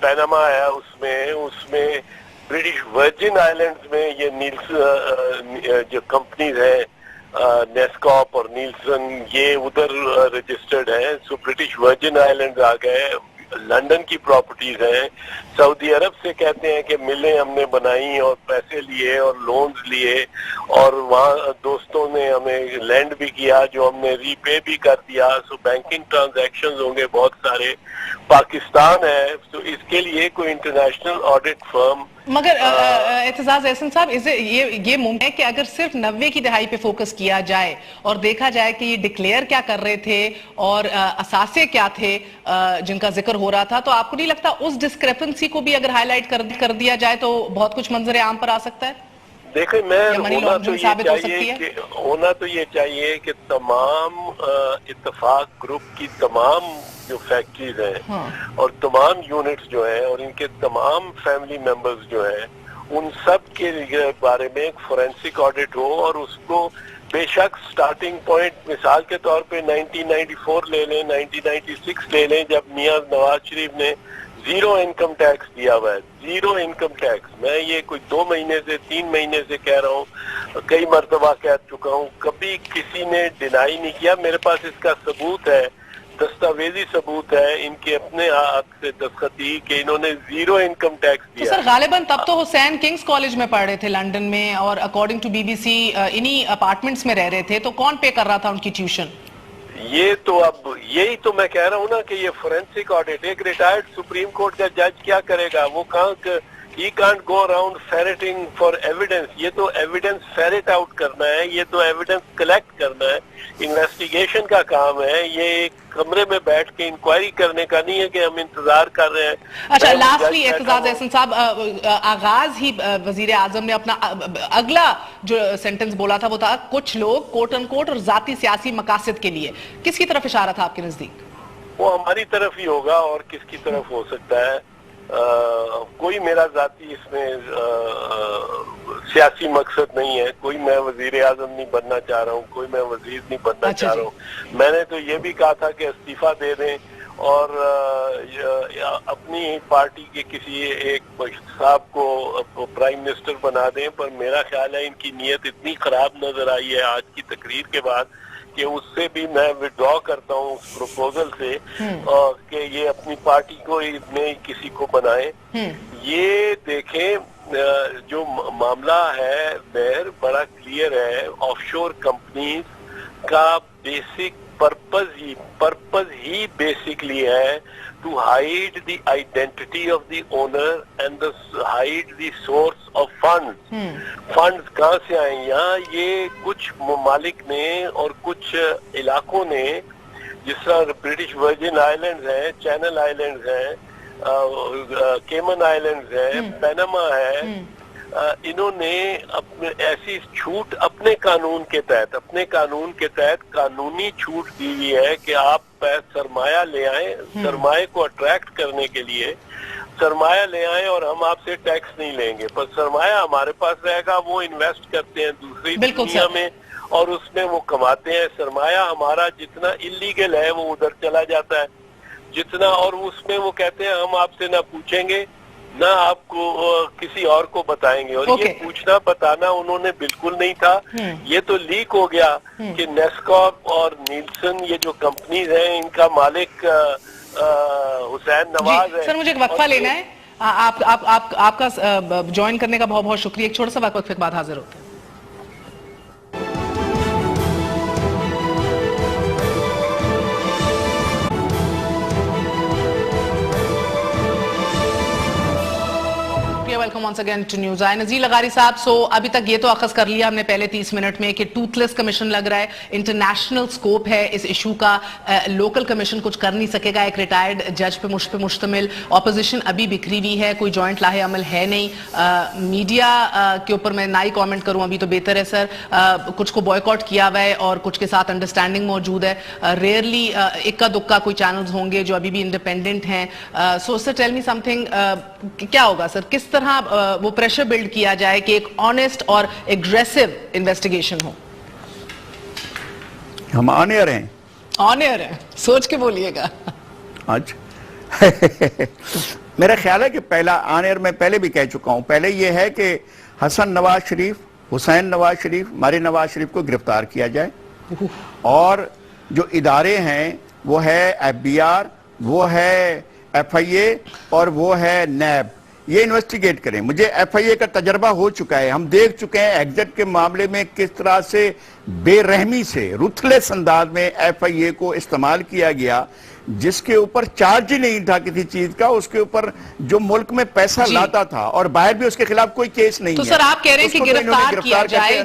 پاناما ہے اس میں برٹش ورجن آئلینڈز میں یہ جو کمپنیز ہیں نیسکاپ اور نیلسن یہ ادھر رجسٹرڈ ہیں. سو برٹش ورجن آئلینڈز آ گئے, لندن کی پراپرٹیز ہیں. سعودی عرب سے کہتے ہیں کہ ملیں ہم نے بنائی اور پیسے لیے اور لونز لیے اور وہاں دوستوں نے ہمیں لینڈ بھی کیا جو ہم نے ری پے بھی کر دیا. سو بینکنگ ٹرانزیکشنز ہوں گے بہت سارے. پاکستان ہے تو اس کے لیے کوئی انٹرنیشنل آڈٹ فرم. مگر اعتزاز احسن صاحب یہ ممکن ہے کہ اگر صرف 90 کی دہائی پہ فوکس کیا جائے اور دیکھا جائے کہ یہ ڈکلیئر کیا کر رہے تھے اور اثاثے کیا تھے جن کا ذکر ہو رہا تھا, تو آپ کو نہیں لگتا اس ڈسکریپنسی کو بھی اگر ہائی لائٹ کر دیا جائے تو بہت کچھ منظر عام پر آ سکتا ہے؟ دیکھیں ہونا تو یہ چاہیے کہ تمام اتفاق گروپ کی تمام جو فیکٹریز ہیں اور تمام یونٹس جو ہیں اور ان کے تمام فیملی ممبرز جو ہیں ان سب کے بارے میں ایک فورینسک آڈٹ ہو. اور اس کو بے شک سٹارٹنگ پوائنٹ مثال کے طور پہ 1994 لے لیں, 1996 لے لیں, جب میاں نواز شریف نے 0 انکم ٹیکس دیا ہوا ہے. 0 انکم ٹیکس. میں یہ کوئی 2 مہینے سے 3 مہینے سے کہہ رہا ہوں, کئی مرتبہ کہہ چکا ہوں, کبھی کسی نے ڈینائی نہیں کیا. میرے پاس اس کا ثبوت ہے, دستاویزی ثبوت ہے ان کے اپنے ہاتھ سے دستخطی کہ انہوں نے 0 انکم ٹیکس دیا. تو سر غالباً تب تو حسین کنگز کالج میں پڑھ رہے تھے لنڈن میں اور according to B B C انہی اپارٹمنٹس میں رہ رہے تھے, تو کون پے کر رہا تھا ان کی ٹیوشن؟ یہ تو اب یہی تو میں کہہ رہا ہوں نا کہ یہ فورینسک آڈٹ، ایک ریٹائرڈ سپریم کورٹ کا جج کیا کرے گا؟ وہ he can't go around ferreting for evidence. یہ تو ایویڈنس ferret out کرنا ہے، یہ تو ایویڈنس کلیکٹ کرنا ہے، انویسٹیگیشن کا کام ہے، یہ ایک کمرے میں بیٹھ کے انکوائری کرنے کا نہیں ہے کہ ہم انتظار کر رہے ہیں۔ اچھا، لاسٹلی اعتزاز احسن صاحب، آغاز ہی وزیر اعظم نے اپنا اگلا جو سینٹنس بولا تھا وہ تھا کچھ لوگ کوٹ ان کوٹ اور ذاتی سیاسی مقاصد کے لیے، کس کی طرف اشارہ تھا آپ کے نزدیک؟ وہ ہماری طرف ہی ہوگا، اور کس کی طرف ہو سکتا ہے؟ کوئی میرا ذاتی اس میں سیاسی مقصد نہیں ہے، کوئی میں وزیر اعظم نہیں بننا چاہ رہا ہوں، کوئی میں وزیر نہیں بننا چاہ رہا ہوں۔ میں نے تو یہ بھی کہا تھا کہ استعفیٰ دے دیں اور اپنی پارٹی کے کسی ایک صاحب کو پرائم منسٹر بنا دیں، پر میرا خیال ہے ان کی نیت اتنی خراب نظر آئی ہے آج کی تقریر کے بعد کہ اس سے بھی میں وڈرا کرتا ہوں اس پروپوزل سے کہ یہ اپنی پارٹی کو میں کسی کو بنائیں۔ یہ دیکھیں جو معاملہ ہے مہر بڑا کلیئر ہے، آف شور کمپنیز کا بیسک پرپز ہی بیسکلی ہے to hide the identity of the owner and hide the source of funds. Funds کہاں سے آئیں؟ یہاں یہ کچھ ممالک نے اور کچھ علاقوں نے، جس طرح برٹش ورجن آئیلینڈز ہیں، چینل آئیلینڈز ہیں، کیمن آئیلینڈز ہیں، پیناما ہے، انہوں نے اپنے ایسی چھوٹ اپنے قانون کے تحت قانونی چھوٹ دی ہوئی ہے کہ آپ سرمایہ لے آئیں، سرمایہ کو اٹریکٹ کرنے کے لیے سرمایہ لے آئیں اور ہم آپ سے ٹیکس نہیں لیں گے، پر سرمایہ ہمارے پاس رہے گا، وہ انویسٹ کرتے ہیں دوسری دنیا میں اور اس میں وہ کماتے ہیں۔ سرمایہ ہمارا جتنا اللیگل ہے وہ ادھر چلا جاتا ہے جتنا، اور اس میں وہ کہتے ہیں ہم آپ سے نہ پوچھیں گے نہ آپ کو کسی اور کو بتائیں گے، اور یہ پوچھنا بتانا انہوں نے بالکل نہیں تھا۔ یہ تو لیک ہو گیا کہ نیسکاپ اور نیلسن یہ جو کمپنیز ہیں ان کا مالک حسین نواز ہے۔ سر مجھے ایک وقفہ لینا ہے، آپ کا جوائن کرنے کا بہت بہت شکریہ، ایک چھوٹا سا وقفے کے بعد حاضر ہوتے ہیں۔ Welcome once again to News Eye. Nazir لغاری صاحب، ابھی تک یہ تو اخذ کر لیا ہم نے پہلے 30 منٹ میں کہ ٹوتھ لیس کمیشن لگ رہا ہے، انٹرنیشنل سکوپ ہے اس ایشو کا، لوکل کمیشن کچھ کر نہیں سکے گا، ایک ریٹائرڈ جج پہ مشتمل، اپوزیشن ابھی بکھری ہوئی ہے، کوئی جوائنٹ لاہے عمل ہے نہیں، میڈیا کے اوپر میں نہ ہی کامنٹ کروں ابھی تو بہتر ہے سر، کچھ کو بوائیکاٹ کیا ہوا ہے اور کچھ کے ساتھ انڈرسٹینڈنگ موجود ہے، ریئرلی اکا دکا کوئی چینلز ہوں گے جو ابھی بھی انڈیپینڈنٹ ہیں۔ سو سر ٹیل می سم تھنگ، کیا ہوگا سر، کس طرح وہ پریشر بلڈ کیا جائے کہ ایک آنیسٹ اور اگریسو انویسٹیگیشن ہو؟ ہم آنیئر ہیں، سوچ کے بولیے گا۔ میرا خیال ہے کہ پہلا آنیئر میں پہلے بھی کہہ چکا ہوں، پہلے یہ ہے کہ حسن نواز شریف، حسین نواز شریف، ہمارے نواز شریف کو گرفتار کیا جائے، اور جو ادارے ہیں وہ ہے FBR، وہ ہے FIA اور وہ ہے نیب، یہ انویسٹیگیٹ کریں۔ مجھے FIA کا تجربہ ہو چکا ہے، ہم دیکھ چکے ہیں ایگزٹ کے معاملے میں کس طرح سے بے رحمی سے رuthless انداز میں FIA کو استعمال کیا گیا، جس کے اوپر چارج ہی نہیں تھا کسی چیز کا، اس کے اوپر جو ملک میں پیسہ لاتا تھا، اور باہر بھی اس کے خلاف کوئی کیس نہیں ہے۔ تو سر آپ کہہ رہے ہیں کہ گرفتار کیا جائے،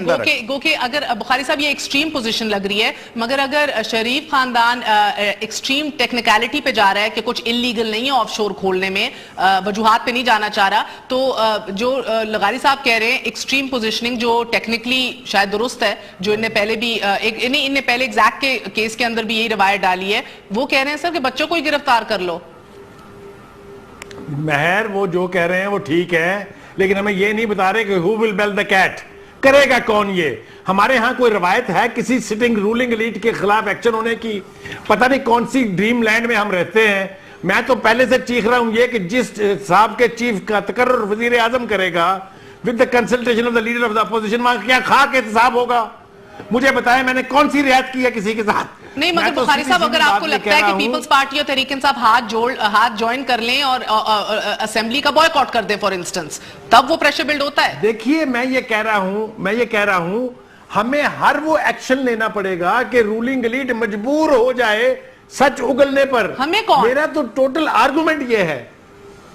گو کہ اگر بخاری صاحب یہ ایکسٹریم پوزیشن لگ رہی ہے، مگر اگر شریف خاندان ایکسٹریم ٹیکنیکلٹی پہ جا رہا ہے کہ کچھ انلیگل نہیں ہے آف شور کھولنے میں، وجوہات پہ نہیں جانا چاہ رہا، تو جو لغاری صاحب کہہ رہے ہیں ایکسٹریم پوزیشننگ جو ٹیکنیکلی شاید درست ہے، جو انہیں پہلے بھی انہیں پہلے ایگزیکٹ کے کیس کے اندر بھی یہی روایت ڈالی ہے، وہ کہہ رہے ہیں سر کہ بچوں کو ہی گرفتار کر لو۔ مہر وہ جو کہہ رہے ہیں وہ ٹھیک ہے، لیکن ہمیں یہ نہیں بتا رہے کہ who will bell the cat، کرے گا کون؟ یہ ہمارے ہاں کوئی روایت ہے کسی سٹنگ رولنگ ایلیٹ کے خلاف ایکشن ہونے کی؟ پتہ نہیں کون سی ڈریم لینڈ میں ہم رہتے ہیں۔ میں تو پہلے سے چیخ رہا ہوں یہ کہ جس صاحب کے چیف کا تقرر وزیر اعظم کرے گا with the consultation of the leader of the opposition، وہاں کیا خاک احتساب ہوگا؟ مجھے بتائیں میں نے کون سی رعایت کی ہے کسی کے ساتھ؟ نہیں، مگر بخاری صاحب اگر آپ کو لگتا ہے کہ پیپلز پارٹی اور تحریک انصاف ہاتھ جوائن کر لیں اور اسمبلی کا بوائیکاٹ کر دیں فار انسٹنس، تب وہ پریشر بلڈ ہوتا ہے؟ دیکھیے میں یہ کہہ رہا ہوں ہمیں ہر وہ ایکشن لینا پڑے گا کہ رولنگ ایلیٹ مجبور ہو جائے سچ اگلنے پر. ہمیں کون؟ میرا تو ٹوٹل آرگومنٹ یہ ہے.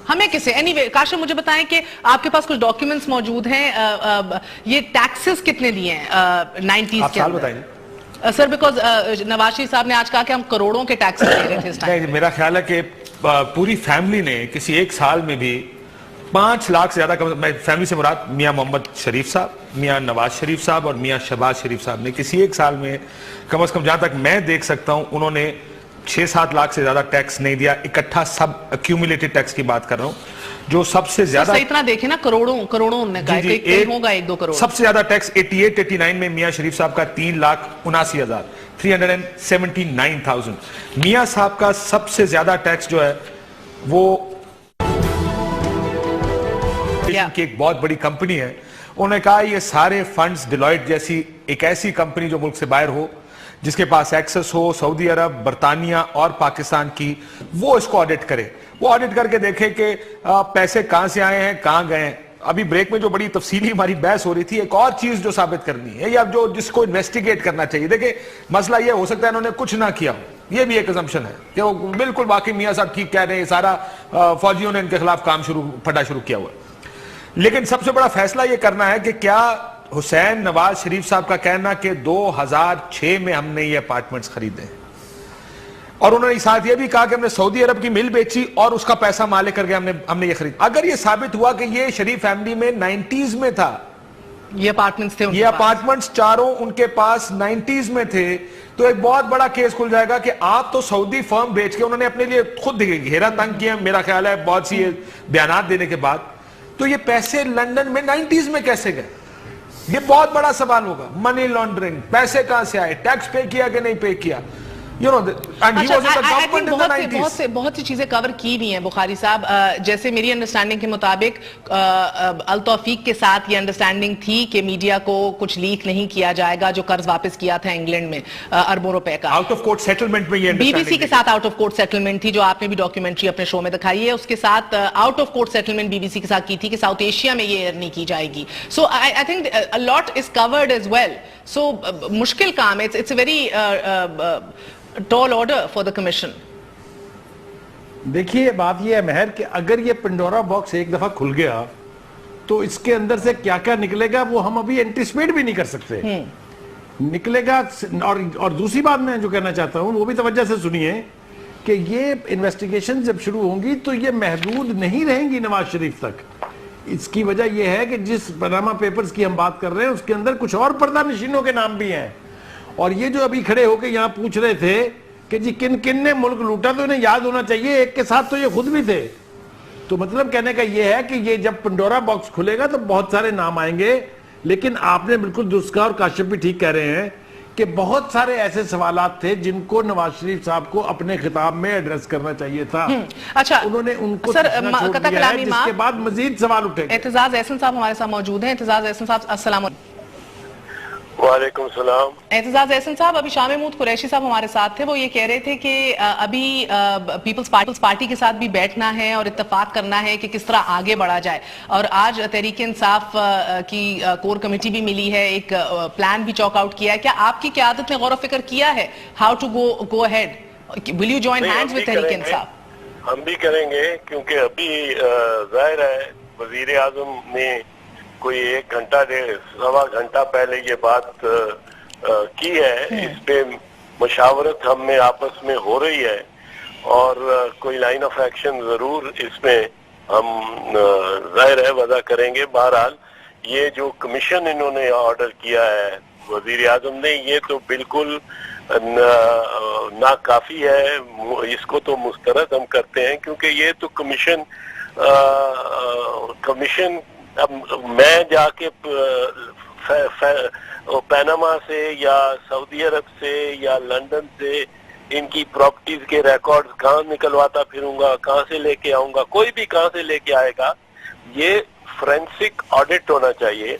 ہمیں کسے؟ اینی وے کاشف مجھے بتائیں کہ آپ کے پاس کچھ ڈاکیومنٹس موجود ہیں, یہ ٹیکسز کتنے لیے ہیں 90s کے اندر؟ سر بیکاز نواز شریف صاحب نے آج کہا کہ ہم کروڑوں کے ٹیکسز لے رہے تھے اس ٹائم. میرا خیال ہے کہ پوری فیملی نے کسی ایک سال میں بھی 5 لاکھ سے زیادہ, میں فیملی سے مراد میاں محمد شریف صاحب, میاں نواز شریف صاحب اور میاں شہباز شریف صاحب نے کسی ایک سال میں کم از کم جہاں تک میں دیکھ سکتا ہوں انہوں نے 6-7 لاکھ سے زیادہ ٹیکس نہیں دیا. اکٹھا سب ایکیومولیٹڈ ٹیکس کی بات کر رہا ہوں, جو سب سے زیادہ اتنا دیکھیں نا, کروڑوں انہوں نے کہا کہ ہوگا 1-2 کروڑ. سب سے زیادہ ٹیکس 88-89 میں میاں شریف صاحب کا 3,79,379,000. میاں صاحب کا سب سے زیادہ ٹیکس جو ہے وہ کی ایک بہت بڑی کمپنی ہے, انہوں نے کہا یہ سارے فنڈز ڈیلائٹ جیسی ایک ایسی کمپنی جو ملک سے باہر ہو, جس کے پاس ایکسس ہو, سعودی عرب, برطانیہ اور پاکستان کی, وہ اس کو آڈٹ کرے. وہ آڈٹ کر کے دیکھے کہ پیسے کہاں سے آئے ہیں, کہاں گئے ہیں. ابھی بریک میں جو بڑی تفصیلی ہماری بحث ہو رہی تھی, ایک اور چیز جو ثابت کرنی ہے یا جو جس کو انویسٹیگیٹ کرنا چاہیے. دیکھیں مسئلہ یہ ہو سکتا ہے انہوں نے کچھ نہ کیا, یہ بھی ایک assumption ہے کہ وہ بالکل باقی میاں صاحب ٹھیک کہہ رہے ہیں, سارا فوجیوں نے ان کے خلاف کام پھٹا شروع کیا ہوا ہے. لیکن سب سے بڑا فیصلہ یہ کرنا ہے کہ کیا حسین نواز شریف صاحب کا کہنا کہ 2006 میں ہم نے یہ اپارٹمنٹس خریدے, اور انہوں نے ساتھ یہ بھی کہا کہ ہم نے سعودی عرب کی مل بیچی اور اس کا پیسہ مالک کر کے ہم نے یہ خرید, اگر یہ ثابت ہوا کہ یہ شریف فیملی میں 90s میں تھا, یہ اپارٹمنٹس تھے, یہ اپارٹمنٹس چاروں ان کے پاس 90s میں تھے, تو ایک بہت بڑا کیس کھل جائے گا کہ آپ تو سعودی فرم بیچ کے انہوں نے اپنے لیے خود گھیرا تنگ کیا, میرا خیال ہے بہت سی بیانات دینے کے بعد, تو یہ پیسے لندن میں 90s میں کیسے گئے؟ یہ بہت بڑا سوال ہوگا. منی لانڈرنگ, پیسے کہاں سے آئے, ٹیکس پے کیا کہ نہیں پے کیا, بہت سی چیزیں کور کی ہوئی ہیں بخاری صاحب. جیسے میری انڈرسٹینڈنگ کے مطابق التوفیق کے ساتھ یہ انڈرسٹینڈنگ تھی کہ میڈیا کو کچھ لیک نہیں کیا جائے گا جو قرض واپس کیا تھا انگلینڈ میں اربوں روپے کا. آؤٹ آف کورٹ سیٹلمنٹ میں یہ بی بی سی کے ساتھ آؤٹ آف کورٹ سیٹلمنٹ تھی, جو آپ نے بھی ڈاکیومنٹری اپنے شو میں دکھائی ہے. اس کے ساتھ out of court settlement B B C کے ساتھ کی تھی کہ ساؤتھ ایشیا میں یہ نہیں کی جائے گی. So I think a lot is covered as well. So مشکل کام ہے, it's a very tall order for the commission. دیکھیے بات یہ ہے مہر کہ اگر یہ پنڈورا باکس ایک دفعہ کھل گیا تو اس کے اندر سے کیا کیا نکلے گا وہ ہم ابھی انٹیسپیٹ بھی نہیں کر سکتے نکلے گا. اور دوسری بات میں جو کہنا چاہتا ہوں وہ بھی توجہ سے سنیے کہ یہ انویسٹیگیشن جب شروع ہوں گی تو یہ محدود نہیں رہیں گی نواز شریف تک. اس کی وجہ یہ ہے کہ جس پاناما پیپرز کی ہم بات کر رہے ہیں اس کے اندر کچھ اور پردہ نشینوں کے نام بھی ہیں, اور یہ جو ابھی کھڑے ہو کے یہاں پوچھ رہے تھے کہ جی کن کن نے ملک لوٹا, تو انہیں یاد ہونا چاہیے ایک کے ساتھ تو یہ خود بھی تھے. تو مطلب کہنے کا یہ ہے کہ یہ جب پنڈورا باکس کھلے گا تو بہت سارے نام آئیں گے. لیکن آپ نے بالکل درست کہا اور کاشف بھی ٹھیک کہہ رہے ہیں کہ بہت سارے ایسے سوالات تھے جن کو نواز شریف صاحب کو اپنے خطاب میں ایڈریس کرنا چاہیے تھا. اچھا, انہوں نے ان کو چھوڑ دیا ہے, جس کے بعد مزید سوال اٹھے گے. اعتزاز احسن صاحب ہمارے ساتھ موجود ہیں. اعتزاز احسن صاحب السلام علیکم. وعلیکم السلام. اعتزاز احسن صاحب, ابھی شاہ محمود قریشی صاحب ہمارے ساتھ تھے, وہ یہ کہہ رہے تھے کہ ابھی پیپلز پارٹی کے ساتھ بھی بیٹھنا ہے اور اتفاق کرنا ہے کہ کس طرح آگے بڑھا جائے. اور آج تحریک انصاف کی کور کمیٹی بھی ملی ہے, ایک پلان بھی چاک آؤٹ کیا ہے. کیا آپ کی قیادت نے غور و فکر کیا ہے how to go ahead? Will you join hands with Tehreek Insaf? ہم بھی کریں گے, کیونکہ ابھی ظاہر ہے وزیر اعظم نے کوئی 1 گھنٹہ 1.25 گھنٹہ پہلے یہ بات کی ہے. اس پہ مشاورت ہم میں آپس میں ہو رہی ہے اور کوئی لائن آف ایکشن ضرور اس میں ہم ظاہر ہے وضع کریں گے. بہرحال یہ جو کمیشن انہوں نے آرڈر کیا ہے وزیر اعظم نے, یہ تو بالکل ناکافی ہے. اس کو تو مسترد ہم کرتے ہیں, کیونکہ یہ تو کمیشن اب میں جا کے پاناما سے یا سعودی عرب سے یا لندن سے ان کی پراپرٹیز کے ریکارڈز کہاں نکلواتا پھروں گا, کہاں سے لے کے آؤں گا, کوئی بھی کہاں سے لے کے آئے گا. یہ فورینسک آڈٹ ہونا چاہیے.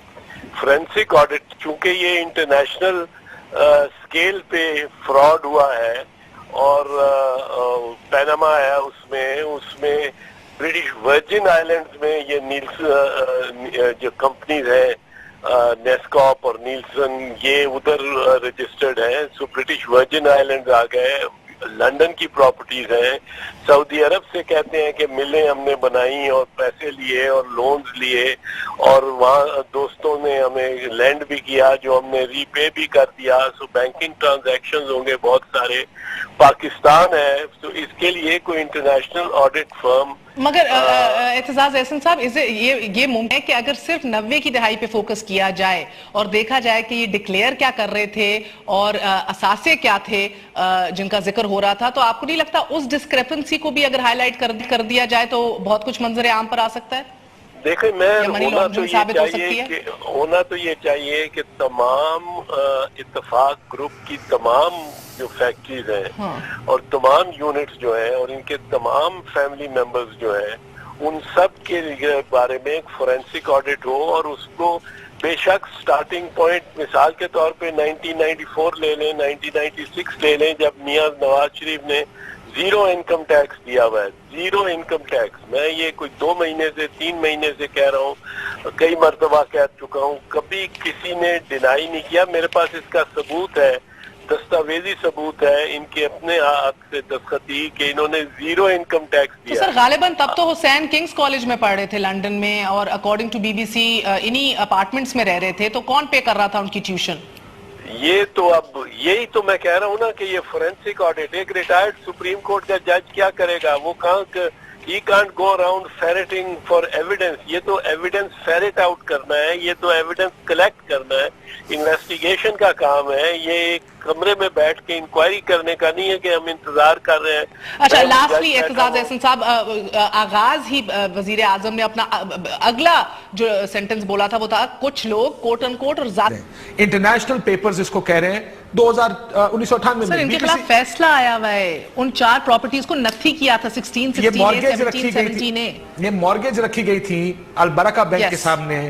فورینسک آڈٹ, چونکہ یہ انٹرنیشنل اسکیل پہ فراڈ ہوا ہے اور پاناما ہے اس میں برٹش ورجن آئلینڈز میں یہ نیلس جو کمپنیز ہیں نیسکاپ اور نیلسن یہ ادھر رجسٹرڈ ہیں. سو برٹش ورجن آئیلینڈ آ گئے, لنڈن کی پراپرٹیز ہیں, سعودی عرب سے کہتے ہیں کہ ملیں ہم نے بنائی اور پیسے لیے اور لونز لیے, اور وہاں دوستوں نے ہمیں لینڈ بھی کیا جو ہم نے ری پے بھی کر دیا. سو بینکنگ ٹرانزیکشنز ہوں گے بہت سارے. پاکستان ہے تو اس کے لیے کوئی انٹرنیشنل آڈٹ فرم. مگر اعتزاز احسن صاحب یہ ممکن ہے کہ اگر صرف 90 کی دہائی پہ فوکس کیا جائے اور دیکھا جائے کہ یہ ڈکلیئر کیا کر رہے تھے اور اثاثے کیا تھے جن کا ذکر ہو رہا تھا, تو آپ کو نہیں لگتا اس ڈسکریپنسی کو بھی اگر ہائی لائٹ کر دیا جائے تو بہت کچھ منظر عام پر آ سکتا ہے؟ دیکھیں ہونا تو یہ چاہیے کہ تمام اتفاق گروپ کی تمام جو فیکٹریز ہیں اور تمام یونٹس جو ہیں اور ان کے تمام فیملی ممبرز جو ہیں ان سب کے بارے میں ایک فورینسک آڈٹ ہو, اور اس کو بے شک سٹارٹنگ پوائنٹ مثال کے طور پہ 1994 لے لیں, 1996 لے لیں, جب میاں نواز شریف نے 0 انکم ٹیکس دیا ہوا ہے, 0 انکم ٹیکس. میں یہ کوئی 2 مہینے سے 3 مہینے سے کہہ رہا ہوں, کئی مرتبہ کہہ چکا ہوں, کبھی کسی نے ڈینائی نہیں کیا. میرے پاس اس کا ثبوت ہے, دستاویزی ثبوت ہے ان کے اپنے ہاتھ سے دستخطی کہ انہوں نے 0 انکم ٹیکس دیا. سر غالباً تب تو حسین کنگز کالج میں پڑھ رہے تھے لنڈن میں, اور اکارڈنگ ٹو BBC انہی اپارٹمنٹس میں رہ رہے تھے, تو کون پے کر رہا تھا ان کی ٹیوشن؟ یہ تو اب یہی تو میں کہہ رہا ہوں نا کہ یہ فورینسک آڈٹ, ایک ریٹائرڈ سپریم کورٹ کا جج کیا کرے گا؟ وہ کہاں he can't go around ferreting for evidence. یہ تو ایویڈنس ferret out کرنا ہے, یہ تو ایویڈنس کلیکٹ کرنا ہے, انویسٹیگیشن کا کام ہے. یہ ایک کمرے میں بیٹھ کے انکوائری کرنے کا نہیں ہے کہ ہم انتظار کر رہے ہیں. اچھا لاسٹلی اعتزاز احسن صاحب, آغاز ہی وزیر اعظم نے اپنا اگلا جو سینٹنس بولا تھا وہ تھا کچھ لوگ کوٹ ان کوٹ اور انٹرنیشنل پیپرز اس کو کہہ رہے ہیں 1998 میں. سر ان کے خلاف فیصلہ آیا ہوا ہے, ان 4 پراپرٹیز کو نتھی کیا تھا 16 یہ مارگیج رکھی گئی تھی البرکہ بینک کے سامنے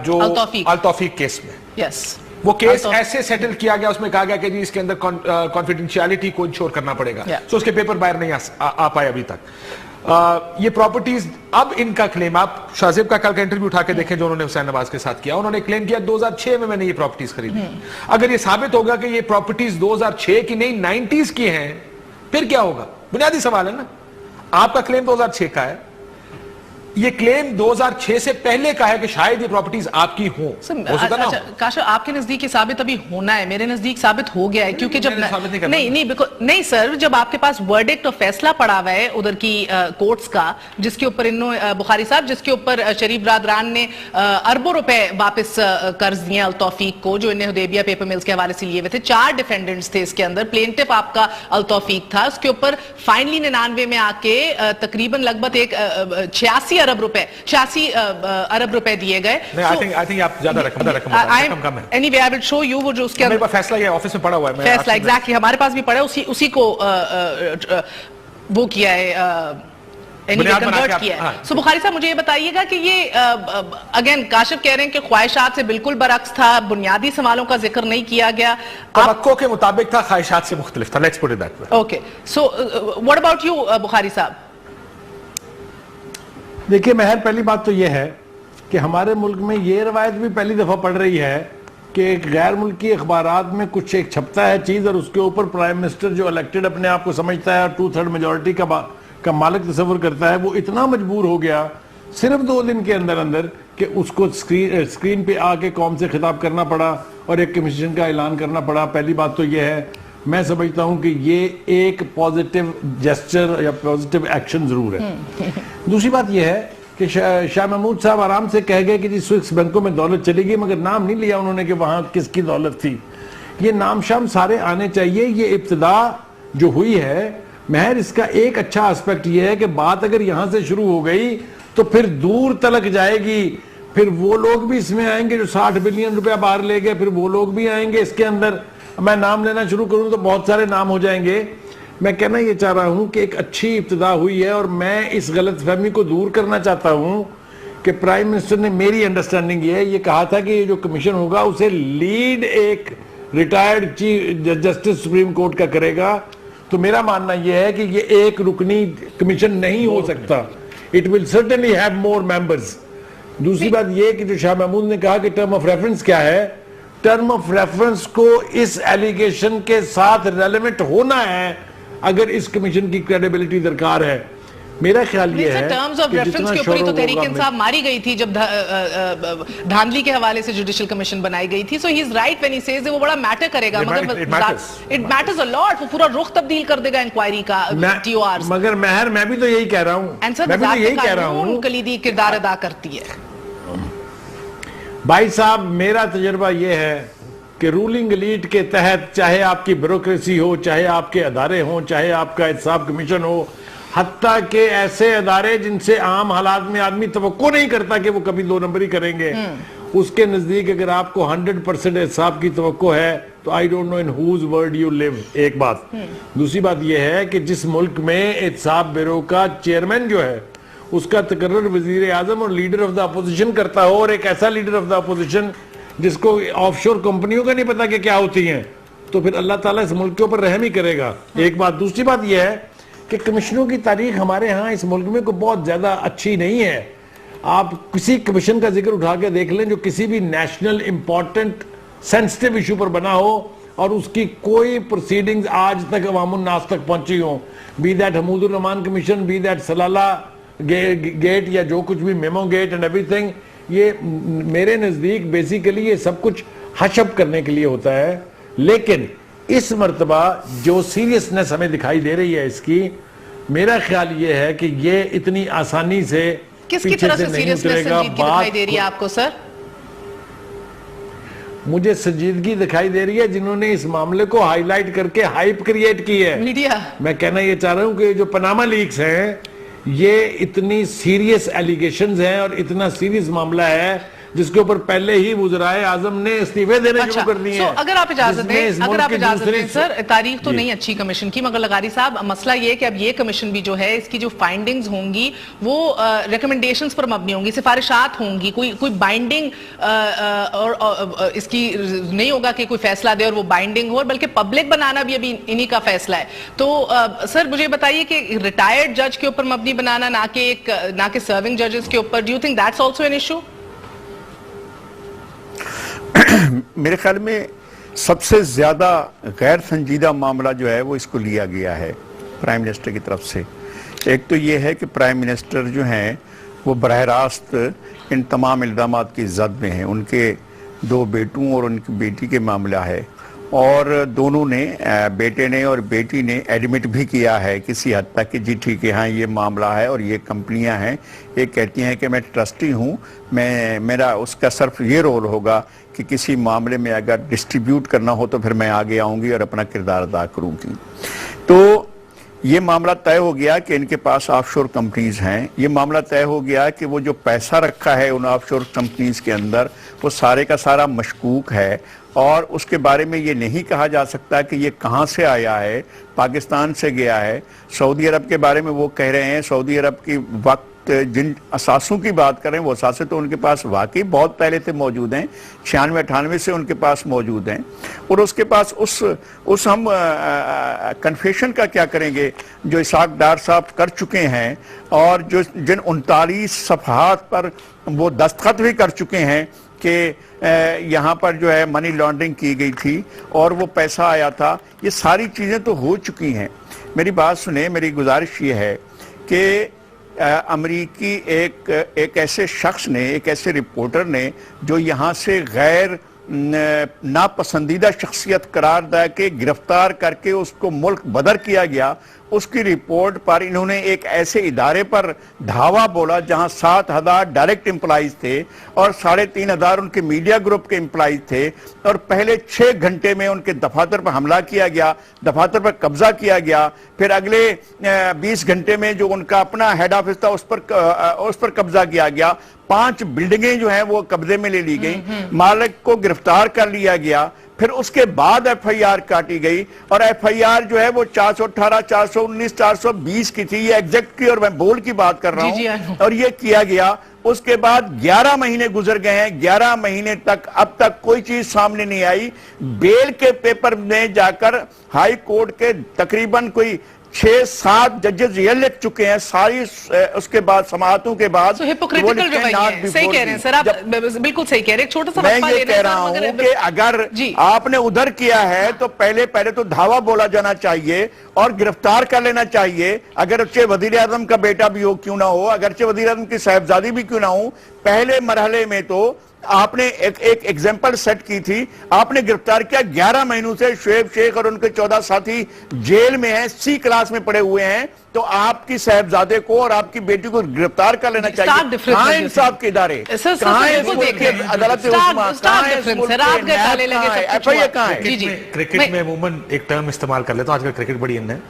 جو التوفیق کیس میں. وہ کیس ایسے سیٹل کیا گیا, اس میں کہا گیا کہ جی اس کے اندر کانفیڈنشیالٹی کو انشور کرنا پڑے گا, سو اس کے پیپر باہر نہیں آ پائے ابھی تک. یہ پراپرٹیز اب ان کا کلیم, آپ شاہزیب کا کل کا انٹرویو اٹھا کے دیکھیں جو انہوں نے حسین نواز کے ساتھ کیا, انہوں نے کلیم کیا 2006 میں نے یہ پراپرٹیز خریدی. اگر یہ ثابت ہوگا کہ یہ پراپرٹیز 2006 کی نہیں 90s کی ہیں, پھر کیا ہوگا؟ بنیادی سوال ہے نا. آپ کا کلیم 2006 کا ہے, یہ کلیم 2006 سے پہلے کا ہے کہ شاید یہ پراپرٹیز آپ کی ہوں. کاشف آپ کے نزدیک ثابت ابھی ہونا ہے, میرے نزدیک ثابت ہو گیا ہے, کیونکہ جب نہیں سر, جب آپ کے پاس ورڈکٹ اور فیصلہ پڑا ہوا ہے ادھر کی کورٹس کا, جس کے اوپر بخاری صاحب جس کے اوپر شریف برادران نے اربوں روپے واپس قرض دیے التوفیق کو, جو انہیں حدیبیہ پیپر ملز کے حوالے سے لیے ہوئے تھے. 4 ڈیفینڈنٹس تھے اس کے اندر, پلینٹف آپ کا التوفیق تھا. اس کے اوپر فائنلی 99 میں آ کے تقریباً لگ بھگ 86 ارب روپے دیے گئے. فیصلہ یہ آفس میں پڑا ہوا ہے, فیصلہ ایگزیکٹلی ہمارے پاس بھی پڑا ہے, اسی کو وہ کیا ہے کنورٹ کیا ہے. سو بخاری صاحب مجھے یہ بتائیے گا کہ یہ اگین کاشف کہہ رہے ہیں کہ خواہشات سے بالکل برعکس تھا, بنیادی سوالوں کا ذکر نہیں کیا گیا, توقع کے مطابق تھا, خواہشات سے مختلف تھا. Let's put it that way. Okay, so what about you Bukhari صاحب؟ دیکھیے مہر, پہلی بات تو یہ ہے کہ ہمارے ملک میں یہ روایت بھی پہلی دفعہ پڑ رہی ہے کہ ایک غیر ملکی اخبارات میں کچھ ایک چھپتا ہے چیز, اور اس کے اوپر پرائم منسٹر جو الیکٹڈ اپنے آپ کو سمجھتا ہے اور 2/3 میجورٹی کا مالک تصور کرتا ہے, وہ اتنا مجبور ہو گیا صرف 2 دن کے اندر کہ اس کو اسکرین پہ آ کے قوم سے خطاب کرنا پڑا اور ایک کمیشن کا اعلان کرنا پڑا. پہلی بات تو یہ ہے, میں سمجھتا ہوں کہ یہ ایک پازیٹیو جسچر یا پازیٹیو ایکشن ضرور ہے. دوسری بات یہ ہے کہ شاہ محمود صاحب آرام سے کہہ گئے کہ جی سوئس بینکوں میں دولت چلی گئی, مگر نام نہیں لیا انہوں نے کہ وہاں کس کی دولت تھی. یہ نام شام سارے آنے چاہیے. یہ ابتدا جو ہوئی ہے مہر, اس کا ایک اچھا اسپیکٹ یہ ہے کہ بات اگر یہاں سے شروع ہو گئی تو پھر دور تلک جائے گی. پھر وہ لوگ بھی اس میں آئیں گے جو 60 بلین روپیہ باہر لے گئے, پھر وہ لوگ بھی آئیں گے اس کے اندر. میں نام لینا شروع کروں تو بہت سارے نام ہو جائیں گے. میں کہنا یہ چاہ رہا ہوں کہ ایک اچھی ابتدا ہوئی ہے, اور میں اس غلط فہمی کو دور کرنا چاہتا ہوں کہ پرائم منسٹر نے, میری انڈرسٹینڈنگ یہ کہا تھا کہ یہ جو کمیشن ہوگا اسے لیڈ ایک retired chief justice supreme court کا کرے گا. تو میرا ماننا یہ ہے کہ یہ ایک رکنی کمیشن نہیں ہو سکتا. It will certainly have more members. दूसरी बात ये कि जो शाह महमूद ने कहा कि टर्म ऑफ रेफरेंस क्या है, टर्म ऑफ रेफरेंस को इस एलिगेशन के साथ रेलेवेंट होना है अगर इस कमीशन की क्रेडिबिलिटी दरकार है। मेरा ख्याल ये है टर्म्स ऑफ रेफरेंस के ऊपर ही तो तहरीक इंसाफ मारी गई थी जब धांधली के हवाले से जुडिशियल कमीशन बनाई गई थी। So he is right when he says वो बड़ा मैटर करेगा, मगर इट मैटर्स अ लॉट, वो पूरा रुख तब्दील कर देगा इंक्वायरी का, टीओआर। मगर महर मैं भी तो यही कह रहा हूं, मैं भी तो यही कह रहा हूं, कलीदी किरदार अदा करती है। भाई साहब, मेरा तजर्बा ये है कि रूलिंग एलीट के तहत चाहे आपकी ब्यूरोक्रेसी हो, चाहे आपके अदारे हो, चाहे आपका एहतसाब कमीशन हो, हत्ता के ऐसे अदारे जिनसे आम हालात में आदमी तवक्को नहीं करता कि वो कभी 2 नंबरी करेंगे, उसके नजदीक अगर आपको 100% एहतसाब की तवक्को है तो I don't know in whose world you live. एक बात। दूसरी बात यह है कि जिस मुल्क में एहतसाब ब्यूरो का चेयरमैन जो है उसका तकर्रर वजीर आजम और लीडर ऑफ द अपोजिशन करता हो, और एक ऐसा लीडर ऑफ द अपोजिशन जिसको ऑफशोर कंपनियों का नहीं पता कि क्या होती हैं, तो फिर अल्लाह ताला इस मुल्क के ऊपर रहम ही करेगा। एक बात। दूसरी बात यह है कि कमिश्नरों की तारीख हमारे यहाँ इस मुल्क में को बहुत ज्यादा अच्छी नहीं है। आप किसी कमीशन का जिक्र उठा के देख लें जो किसी भी नेशनल इंपॉर्टेंट सेंसिटिव इशू पर बना हो और उसकी कोई प्रोसीडिंग्स आज तक अवामुन नास तक पहुंची हो, be that Hamoodur Rahman commission, be that Salala gate या जो कुछ भी मेमो गेट एंड एवरीथिंग। ये मेरे नजदीक बेसिकली ये सब कुछ हशप करने के लिए होता है। लेकिन इस मर्तबा जो सीरियसनेस हमें दिखाई दे रही है इसकी, मेरा ख्याल ये है कि ये इतनी आसानी से किसकी तरफ से सीरियसनेस दिखाई दे रही है आपको सर? मुझे संजीदगी दिखाई दे रही है जिन्होंने इस मामले को हाईलाइट करके हाइप क्रिएट की है मीडिया। मैं कहना ये चाह रहा हूं कि जो पनामा लीक्स हैं ये इतनी सीरियस एलिगेशंस हैं और इतना सीरियस मामला है जिसके ऊपर पहले ही वज़ीर आज़म ने इस्तीफे देने शुरू कर दिए हैं। अगर आप इजाजत दें सर, तारीख तो नहीं अच्छी कमीशन की, मगर लगारी साहब मसला ये कि अब ये कमीशन भी जो है इसकी जो फाइंडिंग्स होंगी वो रिकमेंडेशंस पर मबनी होंगी, सिफारिशात होंगी, कोई बाइंडिंग और इसकी नहीं होगा कि कोई फैसला दे और वो बाइंडिंग हो, बल्कि पब्लिक बनाना भी अभी इन्हीं का फैसला है। तो सर मुझे बताइए कि रिटायर्ड जज के ऊपर मबनी बनाना, ना कि सर्विंग जजेस के ऊपर, do you think that's also an issue? मेरे ख्याल में सबसे ज्यादा गैर संजीदा मामला जो है वो इसको लिया गया है प्राइम मिनिस्टर की तरफ से। एक तो ये है कि प्राइम मिनिस्टर जो हैं वो बरह रास्त इन तमाम इल्जामात की जद में हैं। उनके 2 बेटों और उनकी बेटी के मामला है, और दोनों ने, बेटे ने और बेटी ने एडमिट भी किया है किसी हद तक कि जी ठीक है, हाँ ये मामला है और ये कंपनियां हैं। एक कहती हैं कि मैं ट्रस्टी हूँ, मेरा उसका सिर्फ ये रोल होगा कि किसी मामले में अगर डिस्ट्रीब्यूट करना हो तो फिर मैं आगे आऊँगी और अपना किरदार अदा करूँगी। तो ये मामला तय हो गया कि इनके पास ऑफशोर कंपनीज हैं। ये मामला तय हो गया कि वो जो पैसा रखा है उन ऑफशोर कंपनीज के अंदर वो सारे का सारा मशकूक है, और उसके बारे में ये नहीं कहा जा सकता कि ये कहाँ से आया है, पाकिस्तान से गया है। सऊदी अरब के बारे में वो कह रहे हैं, सऊदी अरब की वक्त जिन असासों की बात करें वो असासे तो उनके पास वाकई बहुत पहले से मौजूद हैं, 96-98 से उनके पास मौजूद हैं। और उसके पास उस हम कन्फेशन का क्या करेंगे जो इसाक डार साहब कर चुके हैं, और जो जिन 39 सफ़हात पर वो दस्तखत भी कर चुके हैं कि यहाँ पर जो है मनी लॉन्ड्रिंग की गई थी और वो पैसा आया था। ये सारी चीज़ें तो हो चुकी हैं। मेरी बात सुने, मेरी गुजारिश ये है कि अमरीकी एक ऐसे शख्स ने, एक ऐसे रिपोर्टर ने जो यहाँ से गैर नापसंदीदा शख्सियत करार दे के गिरफ्तार करके उसको मुल्क बदर किया गया, उसकी रिपोर्ट पर इन्होंने एक ऐसे इदारे पर धावा बोला जहां 7,000 डायरेक्ट एम्प्लॉइज थे और 3,500 उनके मीडिया ग्रुप के एम्प्लॉइज थे, और पहले 6 घंटे में उनके दफातर पर हमला किया गया, दफातर पर कब्जा किया गया। फिर अगले 20 घंटे में जो उनका अपना हेड ऑफिस था उस पर कब्जा किया गया। 5 बिल्डिंगें जो हैं वो कब्जे में ले ली गई, मालिक को गिरफ्तार कर लिया गया। फिर उसके बाद एफआईआर काटी गई, और एफआईआर जो है वो 418, 419, 420 की थी, ये एग्जैक्ट की और मैं बोल की बात कर रहा हूं, और ये किया गया। उसके बाद 11 महीने गुजर गए हैं, 11 महीने तक अब तक कोई चीज सामने नहीं आई। बेल के पेपर में जाकर हाई कोर्ट के तकरीबन कोई 6-7 जजेस ये लिख चुके हैं सारी उसके बाद समाअतों के बाद। हिपोक्रिटिकल रवैया है। सही कह रहे हैं सर, आप बिल्कुल सही कह रहे हैं। एक छोटा सा मैं ये कह रहा हूं कि अगर आपने उधर किया है तो पहले तो धावा बोला जाना चाहिए और गिरफ्तार कर लेना चाहिए, अगरचे वजीर आजम का बेटा भी हो क्यों ना हो, अगरचे वजीर आजम की साहिबजादी भी क्यों ना हो। पहले मरहले में तो आपने एक एग्जाम्पल सेट की थी, आपने गिरफ्तार किया। 11 महीनों से शुएब शेख और उनके 14 साथी जेल में हैं, C क्लास में पड़े हुए हैं, तो आपकी साहबजादे को और आपकी बेटी को गिरफ्तार कर लेना चाहिए। कहां इंसाफ के इदारे, कहां अदालत, क्रिकेट में अमूमन एक टर्म इस्तेमाल कर लेता हूं, आजकल क्रिकेट बड़ी इन है,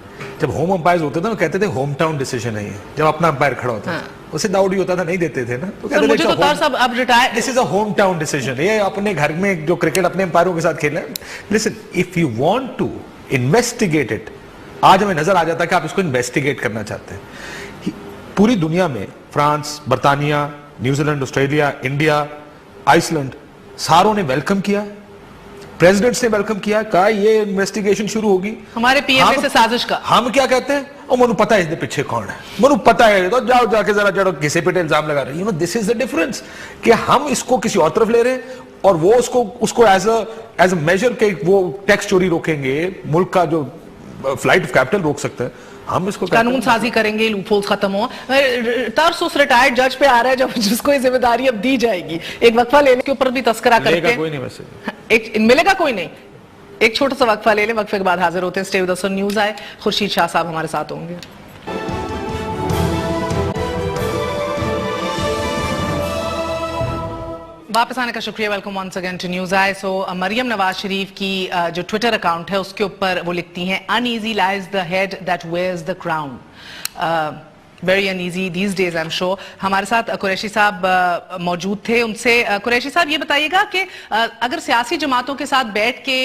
जब होम अंपायर होते थे ना कहते थे होम टाउन डिसीजन है ये, जब अपना अंपायर खड़ा होता था उसे दाउडी होता था, नहीं देते थे ना, तो कहते मुझे तो तार साहब अब retire, this is a home town decision, ये अपने घर में जो क्रिकेट अपने अंपायरों के साथ खेलना। Listen, if you want to investigate it, आज हमें नजर आ जाता है कि आप इसको इन्वेस्टिगेट करना चाहते हैं। पूरी दुनिया में फ्रांस, बर्तानिया, न्यूजीलैंड, ऑस्ट्रेलिया, इंडिया, आइसलैंड, सारों ने वेलकम किया, प्रेसिडेंट्स ने वेलकम किया, कहा ये इन्वेस्टिगेशन शुरू होगी। हमारे पीएम से साजिश का हम क्या कहते हैं, और मनु पता है इसके पीछे कौन है, मनु पता है, तो जाओ जाके जरा जड़ो किसी पे इल्जाम लगा रहे। You know this is the difference, कि हम इसको किसी और तरफ ले रहे हैं और वो उसको एज अ मेजर के वो टैक्स चोरी रोकेंगे, मुल्क का जो फ्लाइट ऑफ कैपिटल रोक सकता है, हम इसको कानून साजी करेंगे, लूपहोल्स खत्म हो। तर्स उस रिटायर्ड जज पे आ रहा है जब जिसको ये जिम्मेदारी अब दी जाएगी। एक वक्फा लेने के ऊपर भी तस्करा करते हैं, कोई नहीं वैसे एक मिलेगा कोई नहीं। एक छोटा सा वक्फा ले लें, वक्फे के बाद हाजिर होते हैं। Stay with us on news आए, खुर्शीद शाह साहब हमारे साथ होंगे। वापस आने का शुक्रिया, welcome once again to News Eye. सो मरियम नवाज शरीफ की जो ट्विटर अकाउंट है उसके ऊपर वो लिखती हैं, uneasy lies the head that wears the crown, very uneasy these days I am sure. हमारे साथ कुरैशी साहब मौजूद थे, उनसे कुरैशी साहब ये बताइएगा कि अगर सियासी जमातों के साथ बैठ के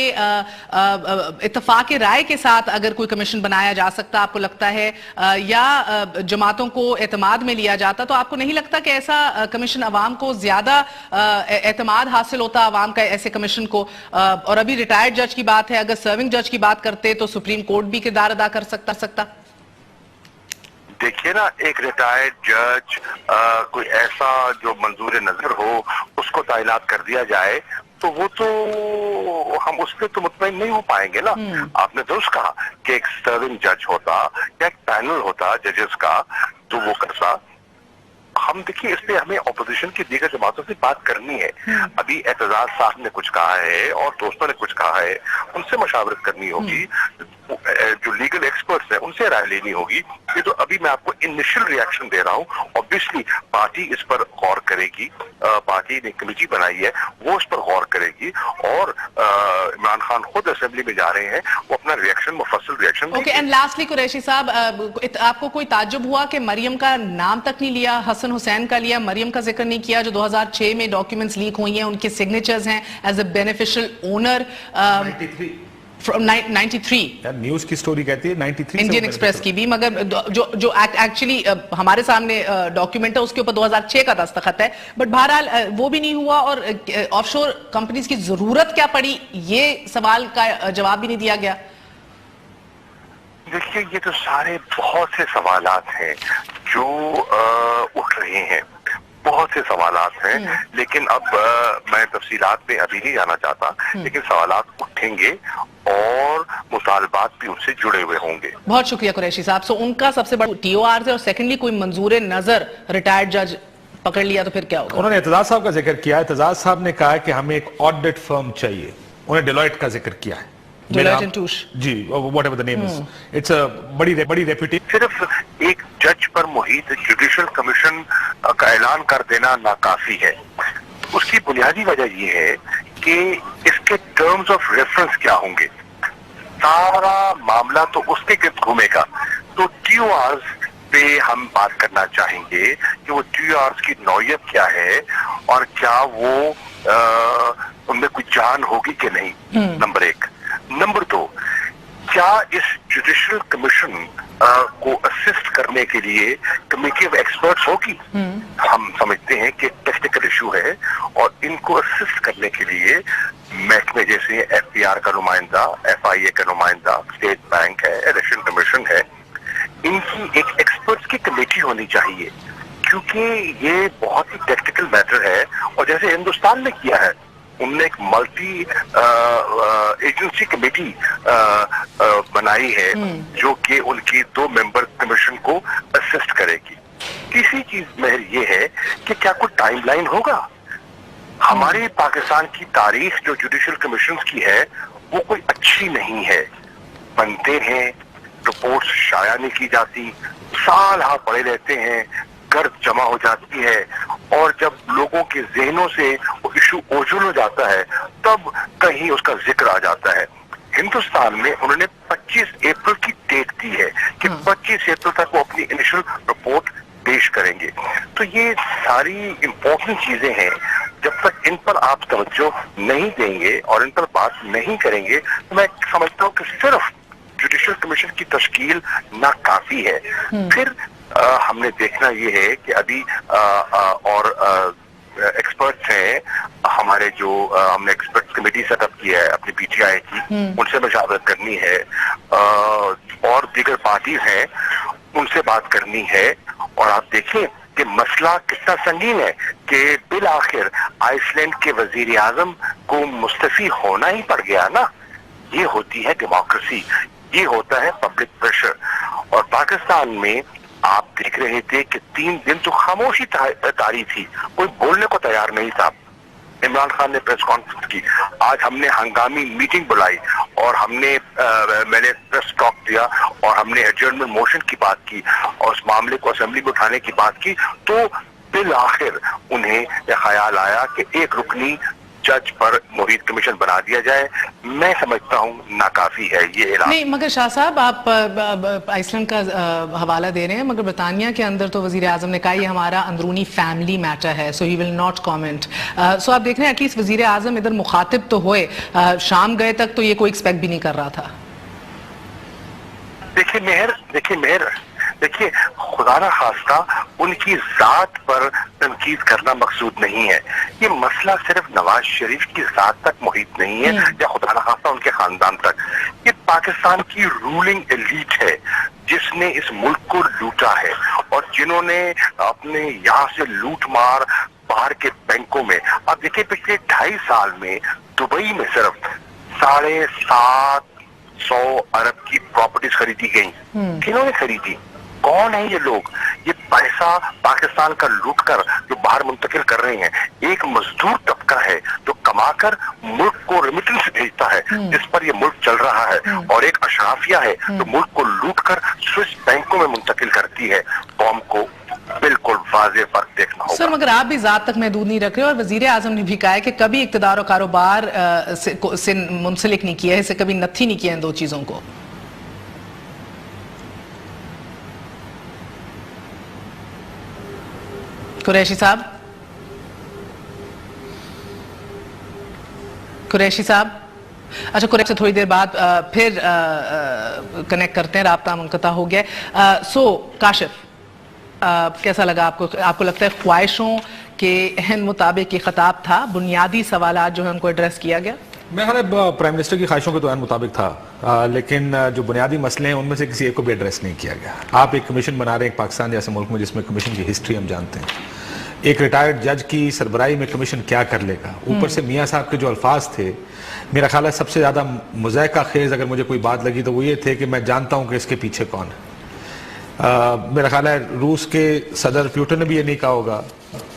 इत्तफाक राय के साथ अगर कोई कमीशन बनाया जा सकता आपको लगता है, या जमातों को एतमाद में लिया जाता, तो आपको नहीं लगता कि ऐसा कमीशन अवाम को ज्यादा एतमाद हासिल होता अवाम का ऐसे कमीशन को? और अभी रिटायर्ड जज की बात है, अगर सर्विंग जज की बात करते तो सुप्रीम कोर्ट भी किरदार अदा कर सकता। देखिए ना, एक रिटायर्ड जज कोई ऐसा जो मंजूर नजर हो उसको तैनात कर दिया जाए तो वो तो हम उस पर तो मुतमईन नहीं हो पाएंगे ना। आपने दुरुस्त कहा कि एक सर्विंग जज होता या एक पैनल होता जजेस का तो वो करता। हम देखिए इस पे हमें ऑपोजिशन की दीगर जमातों से बात करनी है। अभी एतजाज साहब ने कुछ कहा है और दोस्तों ने कुछ कहा है, उनसे मशावरत करनी होगी, जो लीगल एक्सपर्ट्स हैं उनसे राय लेनी होगी। ये तो अभी मैं आपको इनिशियल रिएक्शन दे रहा हूँ। ऑब्वियसली पार्टी इस पर गौर करेगी, पार्टी ने कमेटी बनाई है वो इस पर गौर करेगी, और इमरान खान खुद असेंबली में जा रहे हैं, वो अपना रिएक्शन मुफस्सल reaction. Okay, and lastly Qureshi साहब, आपको कोई ताज्जुब हुआ कि मरियम का नाम तक नहीं लिया, हसन हुसैन का लिया, मरियम का जिक्र नहीं किया, जो 2006 में डॉक्यूमेंट्स लीक हुई हैं, उनके सिग्नेचर्स हैं as a beneficial owner from 93 news की स्टोरी कहती है 93 इंडियन एक्सप्रेस की भी, मगर जो एक्चुअली हमारे सामने डॉक्यूमेंट है उसके ऊपर 2006 का दस्तखत है, बट बहरहाल वो भी नहीं हुआ। और ऑफशोर कंपनीज की जरूरत क्या पड़ी, ये सवाल का जवाब भी नहीं दिया गया। देखिए ये तो सारे बहुत से सवालात हैं जो उठ रहे हैं, बहुत से सवालात हैं, लेकिन अब मैं तफसीलात पे अभी नहीं जाना चाहता, लेकिन सवालात उठेंगे और मुतालबात भी उनसे जुड़े हुए होंगे। बहुत शुक्रिया कुरैशी साहब। सो उनका सबसे बड़ा TOR है, और सेकेंडली कोई मंजूर नजर रिटायर्ड जज पकड़ लिया तो फिर क्या होगा? उन्होंने एतजाज साहब का जिक्र किया, एतजाज साहब ने कहा कि हमें एक ऑडिट फर्म चाहिए, उन्होंने डेलॉयट का जिक्र किया है, डेलॉयट एंड टूश जी, whatever the name is, it's a बड़ी रेप्यूटेशन। सिर्फ एक जज पर मुहित जुडिशल कमीशन का ऐलान कर देना नाकाफी है। उसकी बुनियादी वजह यह है कि इसके टर्म्स ऑफ रेफरेंस क्या होंगे, सारा मामला तो उसके गिर्द घूमेगा। तो TORs पे हम बात करना चाहेंगे कि वो TORs की नौयत क्या है और क्या वो उनमें कोई जान होगी कि नहीं, नंबर एक। नंबर दो, क्या इस जुडिशल कमीशन को असिस्ट करने के लिए कमेटी ऑफ एक्सपर्ट्स होगी? हम समझते हैं कि टेक्निकल इशू है, और इनको असिस्ट करने के लिए महकमे जैसे FPR का नुमाइंदा, FIA का नुमाइंदा, स्टेट बैंक है, इलेक्शन कमीशन है, ایک ایکسپرٹس کی کمیٹی ہونی چاہیے، کیونکہ یہ بہت ہی ٹیکنیکل میٹر ہے، اور جیسے ہندوستان نے کیا ہے، انہوں نے ایک ملٹی ایجنسی کمیٹی بنائی ہے جو کہ ان کی 2 ممبر کمیشن کو اسسٹ کرے گی۔ تیسری چیز میں یہ ہے کہ کیا کوئی ٹائم لائن ہوگا؟ ہماری پاکستان کی تاریخ جو جوڈیشل کمیشنز کی ہے وہ کوئی اچھی نہیں ہے، بنتے ہیں، رپورٹس شائع نہیں کی جاتی، سال ہاں پڑے رہتے ہیں، گرد جمع ہو جاتی ہے، اور جب لوگوں کے ذہنوں سے وہ ایشو اوجھل ہو جاتا ہے تب کہیں اس کا ذکر آ جاتا ہے۔ ہندوستان میں انہوں نے 25 اپریل کی ڈیٹ دی ہے کہ 25 اپریل تک وہ اپنی انیشل رپورٹ پیش کریں گے۔ تو یہ ساری امپورٹنٹ چیزیں ہیں، جب تک ان پر آپ توجہ نہیں دیں گے اور ان پر بات نہیں کریں گے تو میں سمجھتا ہوں کہ صرف جوڈیشل کمیشن کی تشکیل ناکافی ہے۔ پھر ہم نے دیکھنا یہ ہے کہ ابھی اور ایکسپرٹس ہیں ہمارے، جو ہم نے ایکسپرٹ کمیٹی سیٹ اپ کی ہے اپنی پی ٹی آئی کی، ان سے مشاورت کرنی ہے، اور دیگر پارٹیز ہیں ان سے بات کرنی ہے، اور آپ دیکھیں کہ مسئلہ کتنا سنگین ہے کہ بالآخر آئس لینڈ کے وزیر اعظم کو مستعفی ہونا ہی پڑ گیا نا۔ یہ ہوتی ہے ڈیموکریسی، یہ ہوتا ہے پبلک پریشر، اور پاکستان میں آپ دیکھ رہے تھے کہ 3 دن تو خاموشی طاری تھی، کوئی بولنے کو تیار نہیں تھا۔ عمران خان نے پریس کانفرنس کی، آج ہم نے ہنگامی میٹنگ بلائی اور میں نے پریس ٹاک دیا اور ہم نے ایڈجرنمنٹ موشن کی بات کی اور اس معاملے کو اسمبلی میں اٹھانے کی بات کی، تو بالآخر انہیں یہ خیال آیا کہ ایک رکنی جج پر محیط کمیشن بنا دیا جائے۔ میں سمجھتا ہوں ناکافی ہے یہ اعلان۔ نہیں، مگر شاہ صاحب آپ آئس لینڈ کا حوالہ دے رہے ہیں، مگر برطانیہ کے اندر تو وزیر اعظم نے کہا یہ ہمارا اندرونی فیملی میٹر ہے، سو ہی ول ناٹ کامنٹ۔ سو آپ دیکھ رہے ہیں ایٹ لیسٹ وزیر اعظم ادھر مخاطب تو ہوئے، شام گئے تک تو یہ کوئی ایکسپیکٹ بھی نہیں کر رہا تھا۔ دیکھیے خدا نہ خواستہ ان کی ذات پر تنقید کرنا مقصود نہیں ہے، یہ مسئلہ صرف نواز شریف کی ذات تک محیط نہیں ہے یا خدا نہ خواستہ ان کے خاندان تک، یہ پاکستان کی رولنگ ایلیٹ ہے جس نے اس ملک کو لوٹا ہے، اور جنہوں نے اپنے یہاں سے لوٹ مار باہر کے بینکوں میں، اب دیکھیں پچھلے 2.5 سال میں دبئی میں صرف 750 ارب کی پراپرٹیز خریدی گئیں۔ کنہوں نے خریدی؟ کون ہے یہ لوگ؟ یہ پیسہ پاکستان کا لوٹ کر جو باہر منتقل کر رہے ہیں، ایک مزدور طبقہ ہے جو کما کر ملک کو ریمیٹنس بھیجتا ہے جس پر یہ ملک چل رہا ہے، اور ایک اشرافیہ ہے جو ملک کو لوٹ کر سوئس بینکوں میں منتقل کرتی ہے۔ قوم کو بالکل واضح فرق دیکھنا ہوگا۔ سر مگر آپ بھی ذات تک محدود نہیں رکھ رہے، اور وزیر اعظم نے بھی کہا ہے کہ کبھی اقتدار و کاروبار سے منسلک نہیں کیا ہے، اسے کبھی نتھی نہیں کیا ان 2 چیزوں کو۔ قریشی صاحب اچھا، قریشی سے تھوڑی دیر بعد پھر کنیکٹ کرتے ہیں، رابطہ منقطع ہو گیا۔ سو کاشف، کیسا لگا آپ کو؟ آپ کو لگتا ہے خواہشوں کے عین مطابق یہ خطاب تھا؟ بنیادی سوالات جو ہیں ان کو ایڈریس کیا گیا؟ میں پرائم منسٹر کی خواہشوں کے تو عین مطابق تھا، لیکن جو بنیادی مسئلے ہیں ان میں سے کسی ایک کو بھی ایڈریس نہیں کیا گیا۔ آپ ایک کمیشن بنا رہے ہیں ایک پاکستان جیسے ملک میں جس میں کمیشن کی ہسٹری ہم جانتے ہیں، ایک ریٹائرڈ جج کی سربراہی میں کمیشن کیا کر لے گا، اوپر سے میاں صاحب کے جو الفاظ تھے، میرا خیال ہے سب سے زیادہ مضحکہ خیز اگر مجھے کوئی بات لگی تو وہ یہ تھے کہ میں جانتا ہوں کہ اس کے پیچھے کون ہے۔ میرا خیال ہے روس کے صدر پیوٹن نے بھی یہ نہیں کہا ہوگا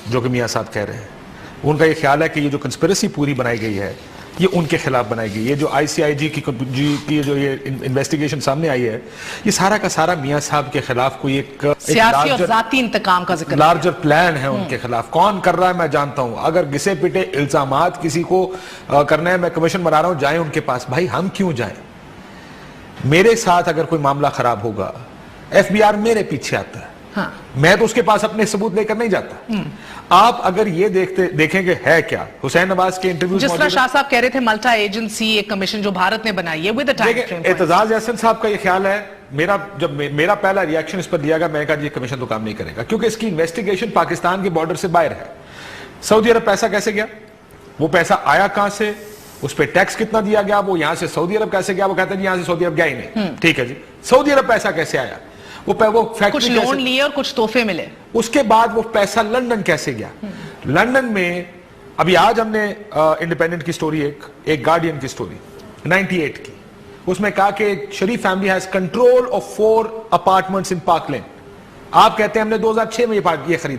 جو کہ میاں صاحب کہہ رہے ہیں۔ ان کا یہ خیال ہے کہ یہ جو کنسپریسی پوری بنائی گئی ہے یہ ان کے خلاف بنائی گئی ہے۔ جو آئی سی آئی جی کی جو یہ انویسٹیگیشن سامنے آئی ہے، یہ سارا کا سارا میاں صاحب کے خلاف کوئی ایک سیاسی اور ذاتی انتقام کا ذکر، لارجر پلان ہے ان کے خلاف۔ کون کر رہا ہے میں جانتا ہوں، اگر گھسے پٹے الزامات کسی کو کرنا ہے، میں کمیشن بنا رہا ہوں، جائیں ان کے پاس۔ بھائی ہم کیوں جائیں؟ میرے ساتھ اگر کوئی معاملہ خراب ہوگا، ایف بی آر میرے پیچھے آتا ہے، میں تو اس کے پاس اپنے ثبوت لے کر نہیں جاتا۔ آپ اگر یہ دیکھیں کہ ہے کیا، حسین نواز کے انٹرویوز، جس طرح شاہ صاحب کہہ رہے تھے ملٹا ایجنسی ایک کمیشن جو بھارت نے بنائی ہے، اعتزاز احسن صاحب کا یہ خیال ہے، جب میرا پہلا ریاکشن اس پر دیا گیا، میں نے کہا یہ کمیشن تو کام نہیں کرے گا کیونکہ اس کی انویسٹیگیشن پاکستان کے بارڈر سے باہر ہے۔ سعودی عرب پیسہ کیسے گیا، وہ پیسہ آیا کہاں سے، اس پہ ٹیکس کتنا دیا گیا، وہ یہاں سے سعودی عرب کیسے گیا، وہ کہتے ہیں یہاں سے سعودی عرب گیا ہی نہیں۔ ٹھیک ہے جی، سعودی عرب پیسہ کیسے آیا، वो फैक्ट्री कुछ लोन लिए और कुछ तोहफे मिले, उसके बाद वो पैसा लंदन कैसे गया? लंदन में अभी आज हमने इंडिपेंडेंट की स्टोरी, एक गार्डियन की स्टोरी 98 की, उसमें कहा कि Sharif family has control of 4 apartments in Park Lane. आप कहते हैं हमने 2006 में ये खरीदा।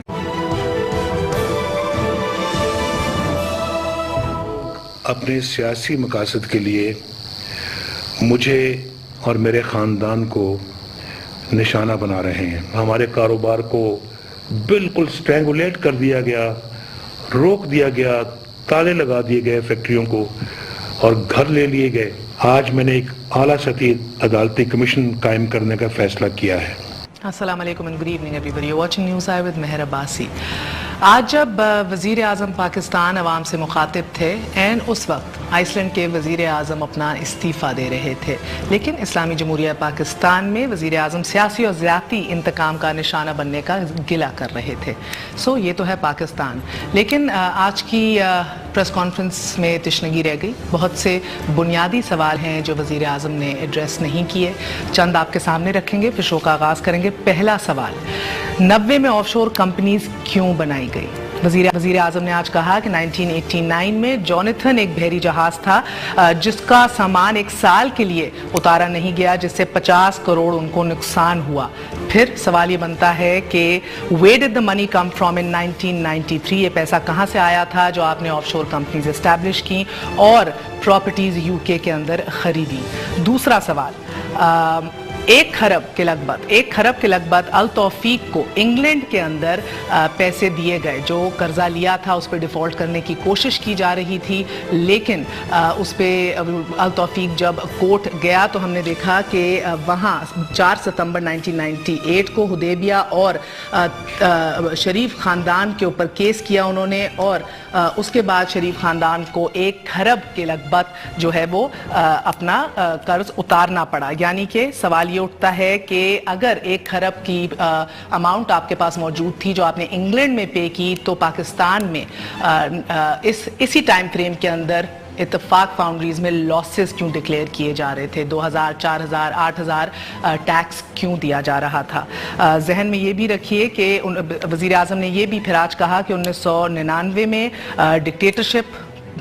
अपने सियासी मकासद के लिए मुझे और मेरे ख़ानदान को निशाना बना रहे हैं। हमारे कारोबार को बिल्कुल स्ट्रैंगुलेट कर दिया गया, रोक दिया गया, ताले लगा दिए गए फैक्ट्रियों को और घर ले लिए गए। आज मैंने एक आला सतही अदालती कमीशन कायम करने का फैसला किया है। अस्सलाम वालेकुम and good evening everybody, you watching News Eye with Mehar Abbasi. आज जब वज़ीर आज़म पाकिस्तान अवाम से मुखातिब थे एंड उस वक्त आइसलैंड के वज़ीर आज़म अपना इस्तीफ़ा दे रहे थे, लेकिन इस्लामी जमहूरिया पाकिस्तान में वज़ीर आज़म सियासी और ज़्यादती इंतकाम का निशाना बनने का गिला कर रहे थे। सो ये तो है पाकिस्तान, लेकिन आज की प्रेस कॉन्फ्रेंस में तशनगी रह गई। बहुत से बुनियादी सवाल हैं जो वज़ीर आज़म ने एड्रेस नहीं किए, चंद आपके सामने रखेंगे, फिर शो का आगाज़ करेंगे। पहला सवाल, 90 में ऑफशोर कंपनीज क्यों बनाई गई? वज़ीर आज़म ने आज कहा कि 1989 में जॉनथन एक बहरी जहाज था जिसका सामान 1 साल के लिए उतारा नहीं गया, जिससे 50 करोड़ उनको नुकसान हुआ। फिर सवाल ये बनता है कि where did the money come from in 1993? ये पैसा कहाँ से आया था जो आपने ऑफशोर कंपनीज एस्टैब्लिश की और प्रॉपर्टीज यूके के अंदर खरीदी? दूसरा सवाल, 1 खरब के लगभग अल तौफीक को इंग्लैंड के अंदर पैसे दिए गए। जो कर्जा लिया था उस पर डिफ़ॉल्ट करने की कोशिश की जा रही थी, लेकिन उस पर अल तौफीक जब कोर्ट गया तो हमने देखा कि वहाँ 4 सितंबर 1998 को हुदैबिया और शरीफ ख़ानदान के ऊपर केस किया उन्होंने, और उसके बाद शरीफ ख़ानदान को 1 खरब के लगभग जो है वो अपना कर्ज उतारना पड़ा। यानी कि सवाल ये उठता है कि अगर 1 खरब की अमाउंट आपके पास मौजूद थी जो आपने इंग्लैंड में पे की, तो पाकिस्तान में इसी टाइम फ्रेम के अंदर इत्तेफाक फाउंड्रीज में लॉसेस क्यों डिक्लेयर किए जा रहे थे? 2000, 4000, 8000 टैक्स क्यों दिया जा रहा था? जहन में ये भी रखिए कि वज़ीर आज़म ने ये भी फिर आज कहा कि 1999 में डिक्टेटरशिप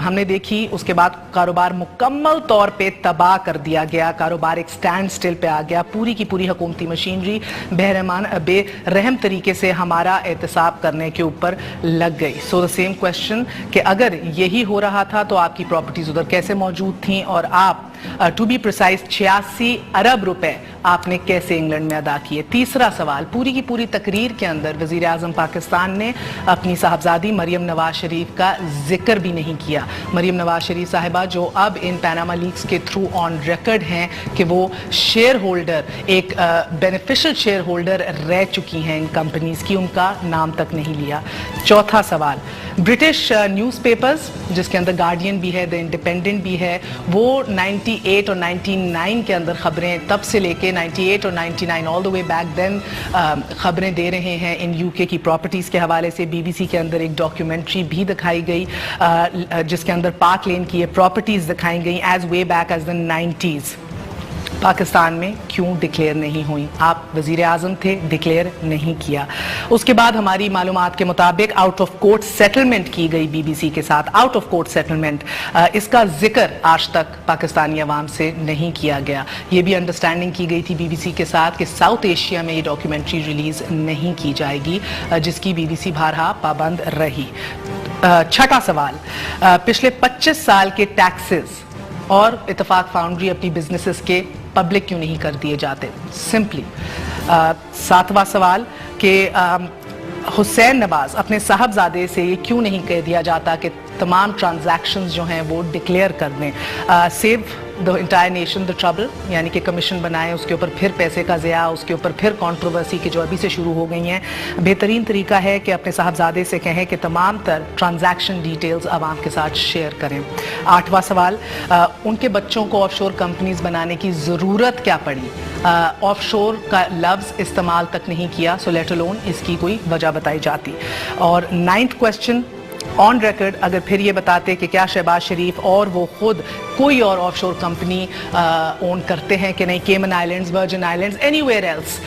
हमने देखी, उसके बाद कारोबार मुकम्मल तौर पे तबाह कर दिया गया, कारोबार एक स्टैंड स्टिल पे आ गया, पूरी की पूरी हुकूमती मशीनरी बेरहम तरीके से हमारा एहतसाब करने के ऊपर लग गई। सो द सेम क्वेश्चन कि अगर यही हो रहा था तो आपकी प्रॉपर्टीज उधर कैसे मौजूद थी, और आप टू बी प्रिसाइज 86 अरब रुपए आपने कैसे इंग्लैंड में अदा किए? तीसरा सवाल, पूरी की पूरी तकरीर के अंदर वज़ीर आज़म पाकिस्तान ने अपनी साहबजादी मरियम नवाज शरीफ का जिक्र भी नहीं किया। मरियम नवाज शरीफ साहिबा जो अब इन पैनामा लीक्स के थ्रू ऑन रिकॉर्ड हैं कि वो शेयर होल्डर, एक बेनिफिशियल शेयर होल्डर रह चुकी हैं इन कंपनीज की, उनका नाम तक नहीं लिया। चौथा सवाल, ब्रिटिश न्यूज़पेपर्स जिसके अंदर गार्डियन भी है, द इंडिपेंडेंट भी है, वो 98 और 99 के अंदर खबरें, तब से लेके 98 और 99 all the way back then खबरें दे रहे हैं इन यूके की प्रॉपर्टीज़ के हवाले से। बीबीसी के अंदर एक डॉक्यूमेंट्री भी दिखाई गई जिसके अंदर पार्क लेन की प्रॉपर्टीज़ दिखाई गई as way back as the 90s। Pakistan में क्यों डिक्लेयर नहीं हुई? आप वज़ीर आज़म थे, डिक्लेयर नहीं किया। उसके बाद हमारी मालूमात के मुताबिक आउट ऑफ कोर्ट सेटलमेंट की गई बीबीसी के साथ, आउट ऑफ कोर्ट सेटलमेंट, इसका जिक्र आज तक पाकिस्तानी अवाम से नहीं किया गया। ये भी अंडरस्टैंडिंग की गई थी बीबीसी के साथ कि साउथ एशिया में ये डॉक्यूमेंट्री रिलीज नहीं की जाएगी, जिसकी बीबीसी बारहा पाबंद रही। छठा सवाल, पिछले 25 साल के टैक्सेस और इत्तेफाक फाउंड्री अपनी बिजनेसेस के पब्लिक क्यों नहीं कर दिए जाते? सिंपली। सातवां सवाल कि हुसैन नवाज अपने साहबजादे से ये क्यों नहीं कह दिया जाता कि तमाम ट्रांजैक्शंस जो हैं वो डिक्लेयर कर दें? Save the entire nation the trouble, यानी कि कमीशन बनाए, उसके ऊपर फिर पैसे का ज़िया, उसके ऊपर फिर कंट्रोवर्सी की जो अभी से शुरू हो गई हैं। बेहतरीन तरीका है कि अपने साहबजादे से कहें कि तमाम तर ट्रांजैक्शन डिटेल्स आवाम के साथ शेयर करें। आठवां सवाल, उनके बच्चों को ऑफशोर कंपनीज बनाने की ज़रूरत क्या पड़ी? ऑफशोर का लफ्ज़ इस्तेमाल तक नहीं किया, सो लेट अलोन इसकी कोई वजह बताई जाती। और 9th क्वेश्चन, ऑन रिकॉर्ड अगर फिर ये बताते कि क्या शहबाज शरीफ और वो खुद कोई और ऑफशोर कंपनी ओन करते हैं कि नहीं, केमन islands, virgin islands, anywhere else,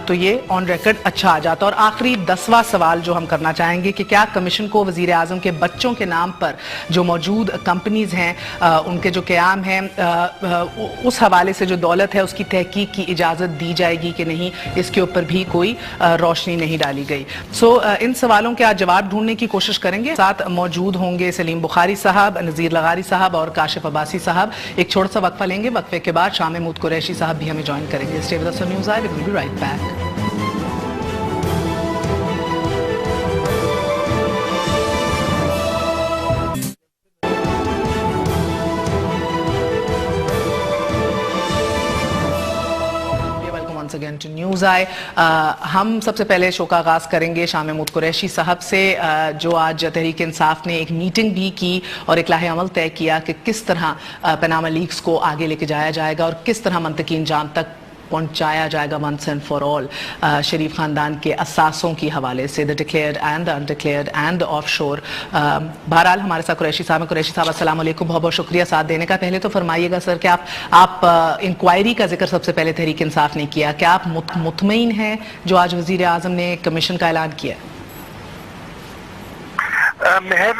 तो ये ऑन रिकॉर्ड अच्छा आ जाता। और आखिरी 10वां सवाल जो हम करना चाहेंगे कि क्या कमीशन को वजीर आजम के बच्चों के नाम पर जो मौजूद कंपनीज हैं उनके जो क़याम हैं उस हवाले से जो दौलत है उसकी तहकीक की इजाज़त दी जाएगी कि नहीं, इसके ऊपर भी कोई रोशनी नहीं डाली गई। इन सवालों के आज जवाब ढूंढने की कोशिश करेंगे। साथ मौजूद होंगे सलीम बुखारी साहब, नज़ीर लगारी साहब और काशिफ अब्बासी साहब। एक छोटा सा वक्फा लेंगे, वक्फे के बाद शाह महमूद कुरैशी साहब भी हमें ज्वाइन करेंगे। Stay with us on news I, we will be right back. Again to News Eye. हम सबसे पहले शो का आगाज़ करेंगे शाह महमूद कुरैशी साहब से, जो आज तहरीक इंसाफ ने एक मीटिंग भी की और एक लाहे अमल तय किया कि किस तरह पनामा लीक्स को आगे लेके जाया जाएगा और किस तरह मंतकी इंजाम तक पहुंचाया जाएगा वंस एंड फॉर ऑल शरीफ खानदान के असासों की हवाले से, the declared and the undeclared and the offshore. बहरहाल हमारे साथ कुरैशी साहब हैं। कुरैशी साहब अस्सलाम वालेकुम, बहुत बहुत शुक्रिया साथ देने का। पहले तो फरमाइएगा सर कि आप इंक्वायरी का जिक्र सबसे पहले तहरीक इंसाफ ने किया, क्या आप मुतमईन हैं जो आज वजीर आजम ने कमीशन का ऐलान किया? मेहर